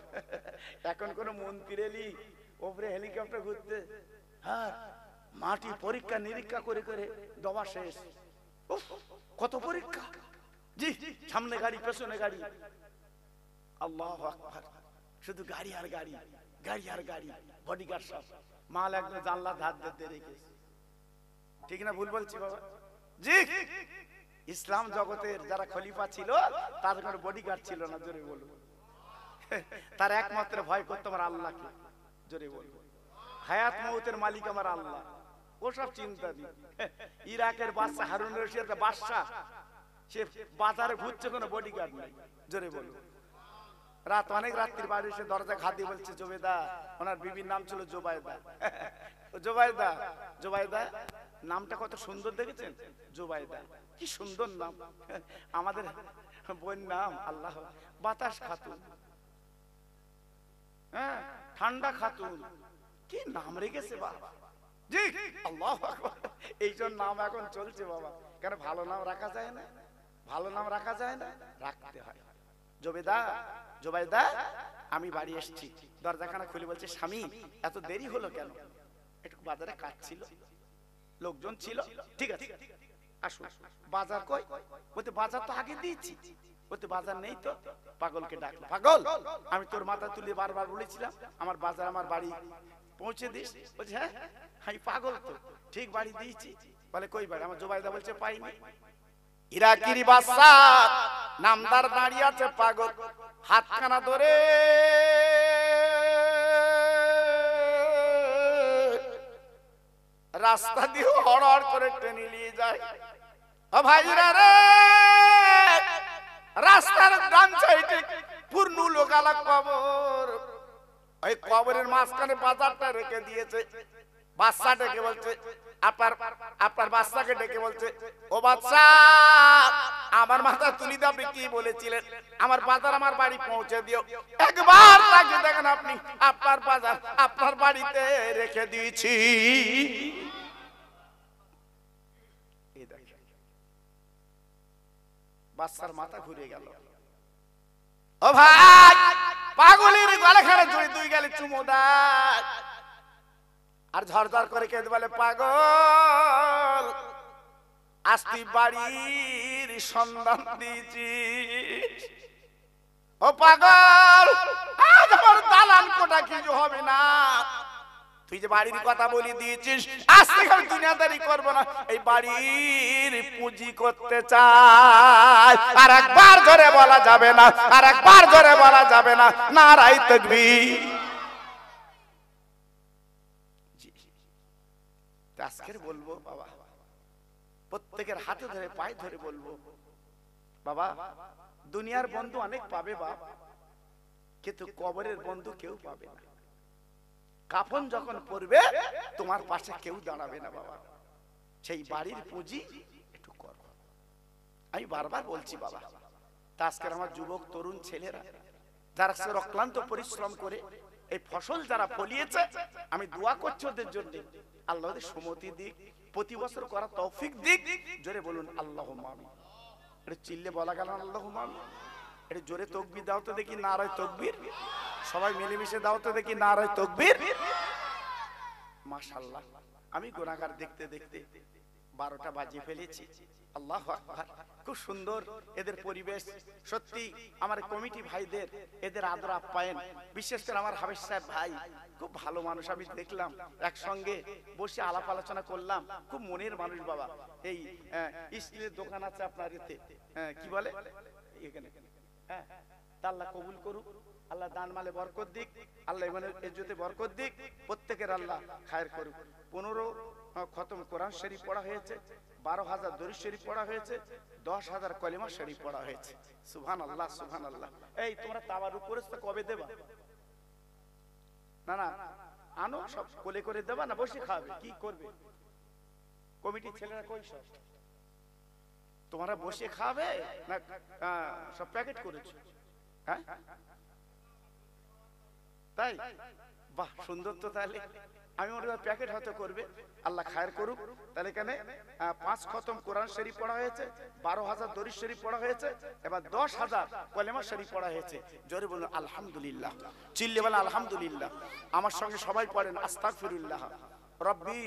এখন কোন মন্ত্রী এলি ওপরে হেলিকপ্টার ঘুরতে, হ্যাঁ মাটি পরীক্ষা নিরীক্ষা করে করে দবা শেষ। কত পরীক্ষা, জি সামনে গাড়ি পেছনে গাড়ি, আল্লাহু আকবার, শুধু গাড়ি আর গাড়ি, গাড়ি আর গাড়ি, বডিগার্ড সব, মাল একদম জানলা ধার দিয়ে রেখেছে। ঠিক না ভুল বলছি বাবা? জি, ইসলাম জগতের যারা খলিফা ছিল তাদের কোনো বডিগার্ড ছিল না, জোরে বলুন। তার একমাত্র ভয় করতো আমার আল্লাহকে, জোরে বলুন। হায়াত মৌতের মালিক আমার আল্লাহ, ওসব চিন্তা নেই। ইরাকের বাদশা হারুন রশিদ বাদশাহ, সে বাজারে ঘুরছে, কোনো বডিগার্ড নেই, জোরে বলুন। রাত অনেক রাত্রির বাড়ি এসে দরজা ঘা দিয়ে বলছে জোবেদা, ওনার বিবির নাম ছিল জোবাইদা। জোবাইদা, জোবাইদা নামটা কত সুন্দর দেখেছেন, জোবাইদা, কি সুন্দর নাম। আমাদের বোন নাম আল্লাহ বাতাস খাতুন, হ্যাঁ ঠান্ডা খাতুন, কি নাম রেখেছে বাবা। জি আল্লাহু আকবার, এইসব নাম এখন চলছে বাবা। কেন ভালো নাম রাখা যায় না? ভালো নাম রাখা যায় না, রাখতে হয়। জোবেদা, জোবাইদা আমি বাড়ি এসেছি। দরজাখানা খুলে বলছে স্বামী এত দেরি হলো কেন? একটু বাজারে কাজ ছিল, লোকজন ছিল। ঠিক আছে আসুন। বাজার কই? বলতে বাজার তো আগে দিয়েছি। বলতে বাজার নেই তো? পাগলকে ডাকলো, পাগল আমি তোর মাথা তুলে বারবার বলেছিলাম আমার বাজার আমার বাড়ি পৌঁছে দিস। বলছে হ্যাঁ আমি পাগল তো, ঠিক বাড়ি দিয়েছি। বলে কই বাড়ি? আমার জোবাইদা বলছে পাইনি। ইরাকির বাদশা নামদার দাঁড়িয়ে আছে, পাগল হাতখানা ধরে রাস্তা দিয়ে হড়হড় করে টেনে নিয়ে যায়। ও ভাইরা রে, রাস্তার ডান সাইডে পূর্ণ লোকালা কবর, ওই কবরের মাঝখানে বাজারটা রেখে দিয়েছে। বাদশা ডেকে বলছে, আপনার বাদশাকে ডেকে বলছে, ও বাদশা আমার মাথা তুলি দিয়ে আপনি কি বলেছিলেন? আমার বাজার আমার বাড়ি পৌঁছে দিও। একবার তাকে দেখেন আপনি, আপনার বাজার আপনার বাড়িতে রেখে দিয়েছি। এই দেখেন বাদশার মাথা ঘুরে গেল। ও ভাই, পাগলের গলাখানে জড়ি দুই গেলে চুমো দেয় আর ঝরঝর করে কেঁদে বলে, পাগল আজ তুই বাড়ির সন্ধান দিয়েছি। ও পাগল, আজ আমার দালান কোটা কিছু হবে না। তুই যে বাড়ির কথা বলে দিয়েছিস, আজ থেকে আমি দুনিয়াদারি করবো না, এই বাড়ির পুঁজি করতে চাই। আর একবার ধরে বলা যাবে না, আর একবার ধরে বলা যাবে না, নারায়ে তাকবীর। আজকের বলবো বাবা, প্রত্যেকের হাতে ধরে পায়ে ধরে বলবো, বাবা দুনিয়ার বন্ধু অনেক পাবে বাপ, কিন্তু কবরের বন্ধু কেউ পাবে না। কাফন যখন পড়বে তোমার পাশে কেউ দাঁড়াবে না বাবা। সেই বাড়ির পুঁজি একটু কর। আমি বারবার বলছি বাবা, আজকের আমার যুবক তরুণ ছেলেরা যারা সে অক্লান্ত পরিশ্রম করে এই ফসল যারা ফলিয়েছে, আমি দোয়া করছি ওদের জন্য, আল্লাহ ওদের সুমতি দিক, প্রতি বছর করা তৌফিক দিক। জোরে বলুন আল্লাহুম্মা আমিন। এটা চিল্লে বলা গেল আল্লাহুম্মা আমিন। এটা জোরে তাকবীর দাও তো দেখি, নারায়ে তাকবীর। সবাই মিলেমিশে দাও তো দেখি, নারায়ে তাকবীর। মাশাআল্লাহ, আমি গুনাহগার দেখতে দেখতে 12টা বাজিয়ে ফেলেছি। আল্লাহু আকবার, খুব সুন্দর এদের পরিবেশ। সত্যি আমার কমিটি ভাইদের এদের আদর আপ্যায়ন, বিশেষ করে আমার হাফেজ সাহেব ভাই খুব ভালো মানুষ। আমি দেখলাম একসঙ্গে বসে আলাপ আলোচনা করলাম, খুব মনের মানুষ বাবা। এই স্টিলের দোকান আছে আপনার এতে, কি বলে এখানে, হ্যাঁ আল্লাহ কবুল করুক, আল্লাহ দান মালে বরকত দিক, আল্লাহ ইমানের ইজ্জতে বরকত দিক, প্রত্যেকের আল্লাহ খায়ের করুক। 15 খতম কোরআন শরীফ পড়া হয়েছে, 12,000 দরুদ শরীফ পড়া হয়েছে, 10,000 কলিমা শরীফ পড়া হয়েছে। সুবহানাল্লাহ সুবহানাল্লাহ। এই তোমরা তাওয়ার উপরে তো কবে দেবা? না না আনো, সব কোলে করে দেবা না বসে খাবে? কি করবে কমিটির ছেলেরা? কই সব তোমরা বসে খাবে না সব প্যাকেট করেছো? হ্যাঁ তাই, বাহ সুন্দর তো। তাহলে আমি মনে করি প্যাকেট হয়তো করবে, আল্লাহ খায়ের করুক। তাহলে এখানে 5 খতম কোরআন শরীফ পড়া হয়েছে, 12,000 দরুদ শরীফ পড়া হয়েছে, এবার 10,000 কলেমা শরীফ পড়া হয়েছে। জোরে বলুন আলহামদুলিল্লাহ, চিল্লে বলেন আলহামদুলিল্লাহ। আমার সঙ্গে সবাই পড়েন আস্তাগফিরুল্লাহ রব্বি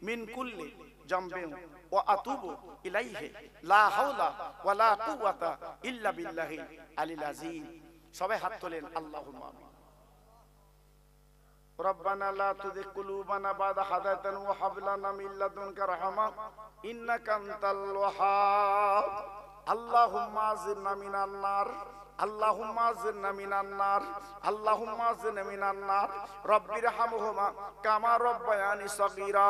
মিন কুল্লি জামবিন ওয়া আতুবু ইলাইহি লা হাওলা ওয়া লা কুওয়াতা ইল্লা বিল্লাহিল আলিল আযীম। সবাই হাত তোলেন, আল্লাহুম্মা আমিন। রব্বানা লা তুযিগ কুলুবানা বা'দা ইয হাদায়তানা ওয়া হাব লানা মিন লাদুনকা রাহমাহ ইন্নাকা আনতাল ওয়াহ্হাব। আল্লাহুম্মা আযিরনা মিনান নার, আল্লাহুম্মা আযিরনা মিনান নার, আল্লাহুম্মা আযিরনা মিনান নার। রব্বিরহামহুমা কামা রব্বায়ানি সগীরা।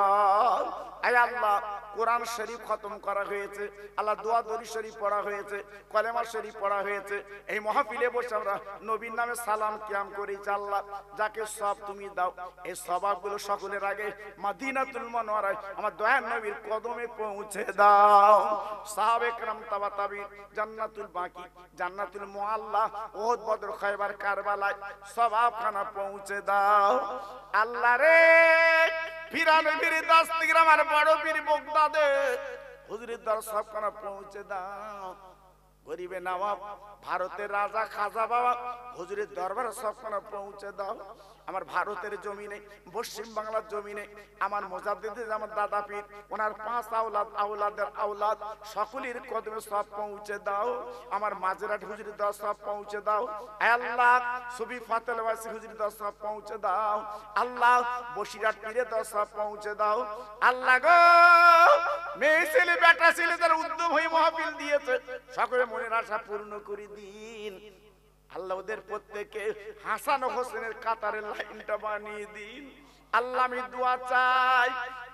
আয় আল্লাহ, কোরআন শরীফ খতম করা হয়েছে, আল্লাহ দোয়া দরুদ শরীফ পড়া হয়েছে, কলেমা শরীফ পড়া হয়েছে। এই মাহফিলে বসে আমরা নবীর নামে সালাম কিয়াম করি। আল্লাহ যাকে সব তুমি দাও, এই সওয়াবগুলো সকলের আগে মদিনাতুল মুনাওয়ারায় আমার দয়ার নবীর কদমে পৌঁছে দাও। সাহাবে کرام তাবা তাবিন, জান্নাতুল বাকি, জান্নাতুল মুআল্লা, উহুদ, বদর, খায়বার, কারবালায় সওয়াবখানা পৌঁছে দাও। আল্লাহ রে, ফিরানো ফিরে 10 থেকে আমার বড় পীর বগদাদে হুজুরের দরবার সবখানা পৌঁছে দাও। গরিবে নওয়াব ভারতের রাজা খাজা বাবা হুজুরের দরবারে সবখানা পৌঁছে দাও। আমার ভারতের জমিনে, পশ্চিম বাংলার জমিনে আমার মুজাদ্দিদ, আমার দাদা পীর, ওনার 5 আওলাদ, আওলাদের আওলাদ সকলের কদমে সব পৌঁছে দাও। আমার মাঝরাট হুজুরের দরবার সব পৌঁছে দাও। আয় আল্লাহ, সুফি ফাতেলওয়াসি হুজুরের দরবার সব পৌঁছে দাও। আল্লাহ, বসিরহাট পীরের দরবার সব পৌঁছে দাও। আল্লাহ গো, মেয়ে ছেলে বেটা ছেলে তার উদ্যম হয়ে মাহফিল দিয়েছে, সকলে মনের আশা পূর্ণ করে দিন। আল্লাহ ওদের প্রত্যেককে হাসান ও হোসেনের কাতারের লাইনটা বানিয়ে দিন। আল্লাহ আমি দোয়া চাই,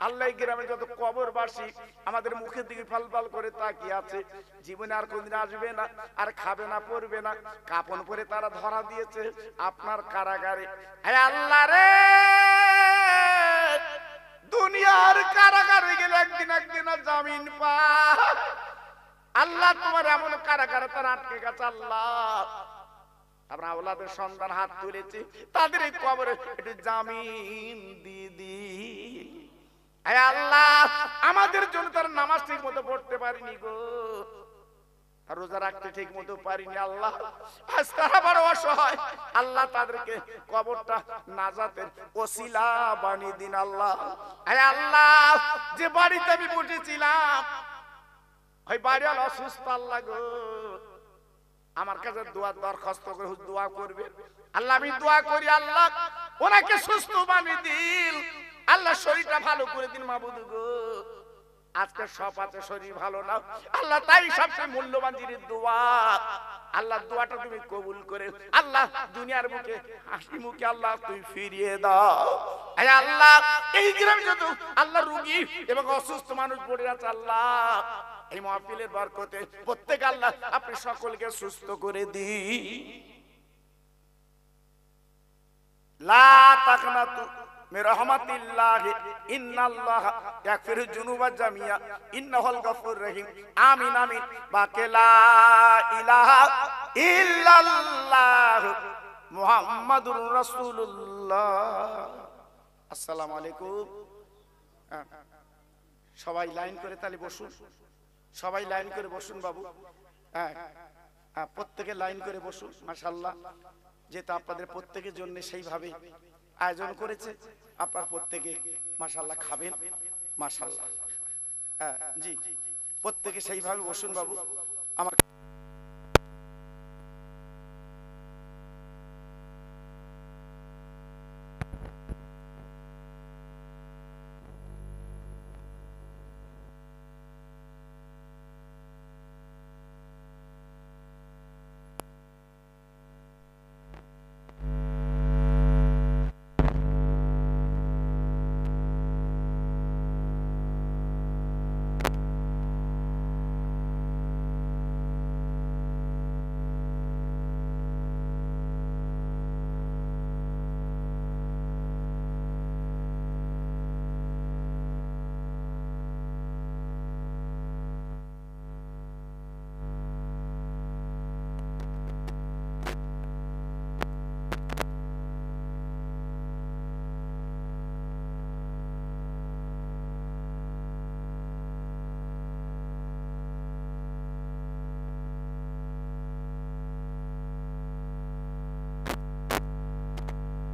আল্লাহ গ্রামে যত কবরবাসী আমাদের মুখের দিকে ফালফাল করে তাকিয়ে আছে, জীবনে আর কোনদিন আসবে না, আর খাবে না, পরবে না, কাপন পরে তারা ধরা দিয়েছে আপনার কারাগারে। হে আল্লাহ রে, দুনিয়ার কারাগারে গেলে একদিন একদিন জামিন পা। আল্লাহ তোমার এমন কারাগারে তারা আটকে গেছে। আল্লাহ আমরা আওলাদের সন্তান হাত তুলেছি, তাদের এই কবরে একটু জামিন দিয়ে দিন। হে আল্লাহ, আমাদের জন্য তার নামাজ ঠিক মতো পড়তে পারিনি গো, আর রোজা রাখতে ঠিক মতো পারিনি। আল্লাহ আজ তারা বড় অসহায়, আল্লাহ তাদেরকে কবরটা নাজাতের ওসিলা বানিয়ে দিন। আল্লাহ হে আল্লাহ, যে বাড়িতে আমি বসেছিলাম ওই বাড়িওয়ালা অসুস্থ, আল্লাহ গো আমার কাছে দোয়া দরখাস্ত করে দোয়া করবে। আল্লাহ আমি দোয়া করি, আল্লাহ ওনাকে সুস্থ বানিয়ে দিন, আল্লাহ শরীরটা ভালো করে দিন। মাবুদ গো, আজকে সব আছে, শরীর ভালো না, আল্লাহ তাই সবচেয়ে মূল্যবান জিনিস দোয়া। আল্লাহ দোয়াটা তুমি কবুল করে আল্লাহ দুনিয়ার মুখে হাসি মুখে আল্লাহ তুমি ফিরিয়ে দাও। হে আল্লাহ, এই গ্রামে যত আল্লাহ রোগী এবং অসুস্থ মানুষ পড়ে আছে, আল্লাহ এই মাহফিলের বরকতে প্রত্যেক আল্লাহ আপনি সকলকে সুস্থ করে দিন। লা তাকনাতু মির রাহমাতিল্লাহ, ইন্নাল্লাহা ইয়াগফিরু যুনুবা জামিয়া, ইন্নাহুল গফুরুর রহিম। আমিন আমিন। বাকে লা ইলাহা ইল্লাল্লাহ মুহাম্মাদুর রাসূলুল্লাহ। আসসালামু আলাইকুম। সবাই লাইন করে তালি বসুন, সবাই লাইন করে বসুন বাবু। হ্যাঁ হ্যাঁ, প্রত্যেকে লাইন করে বসুন। মাশাআল্লাহ, যেটা আপনাদের প্রত্যেকের জন্য সেইভাবে আয়োজন করেছে, আপনারা প্রত্যেকে মাশাআল্লাহ খাবেন। মাশাআল্লাহ, হ্যাঁ জি, প্রত্যেকে সেইভাবে বসুন বাবু। আমার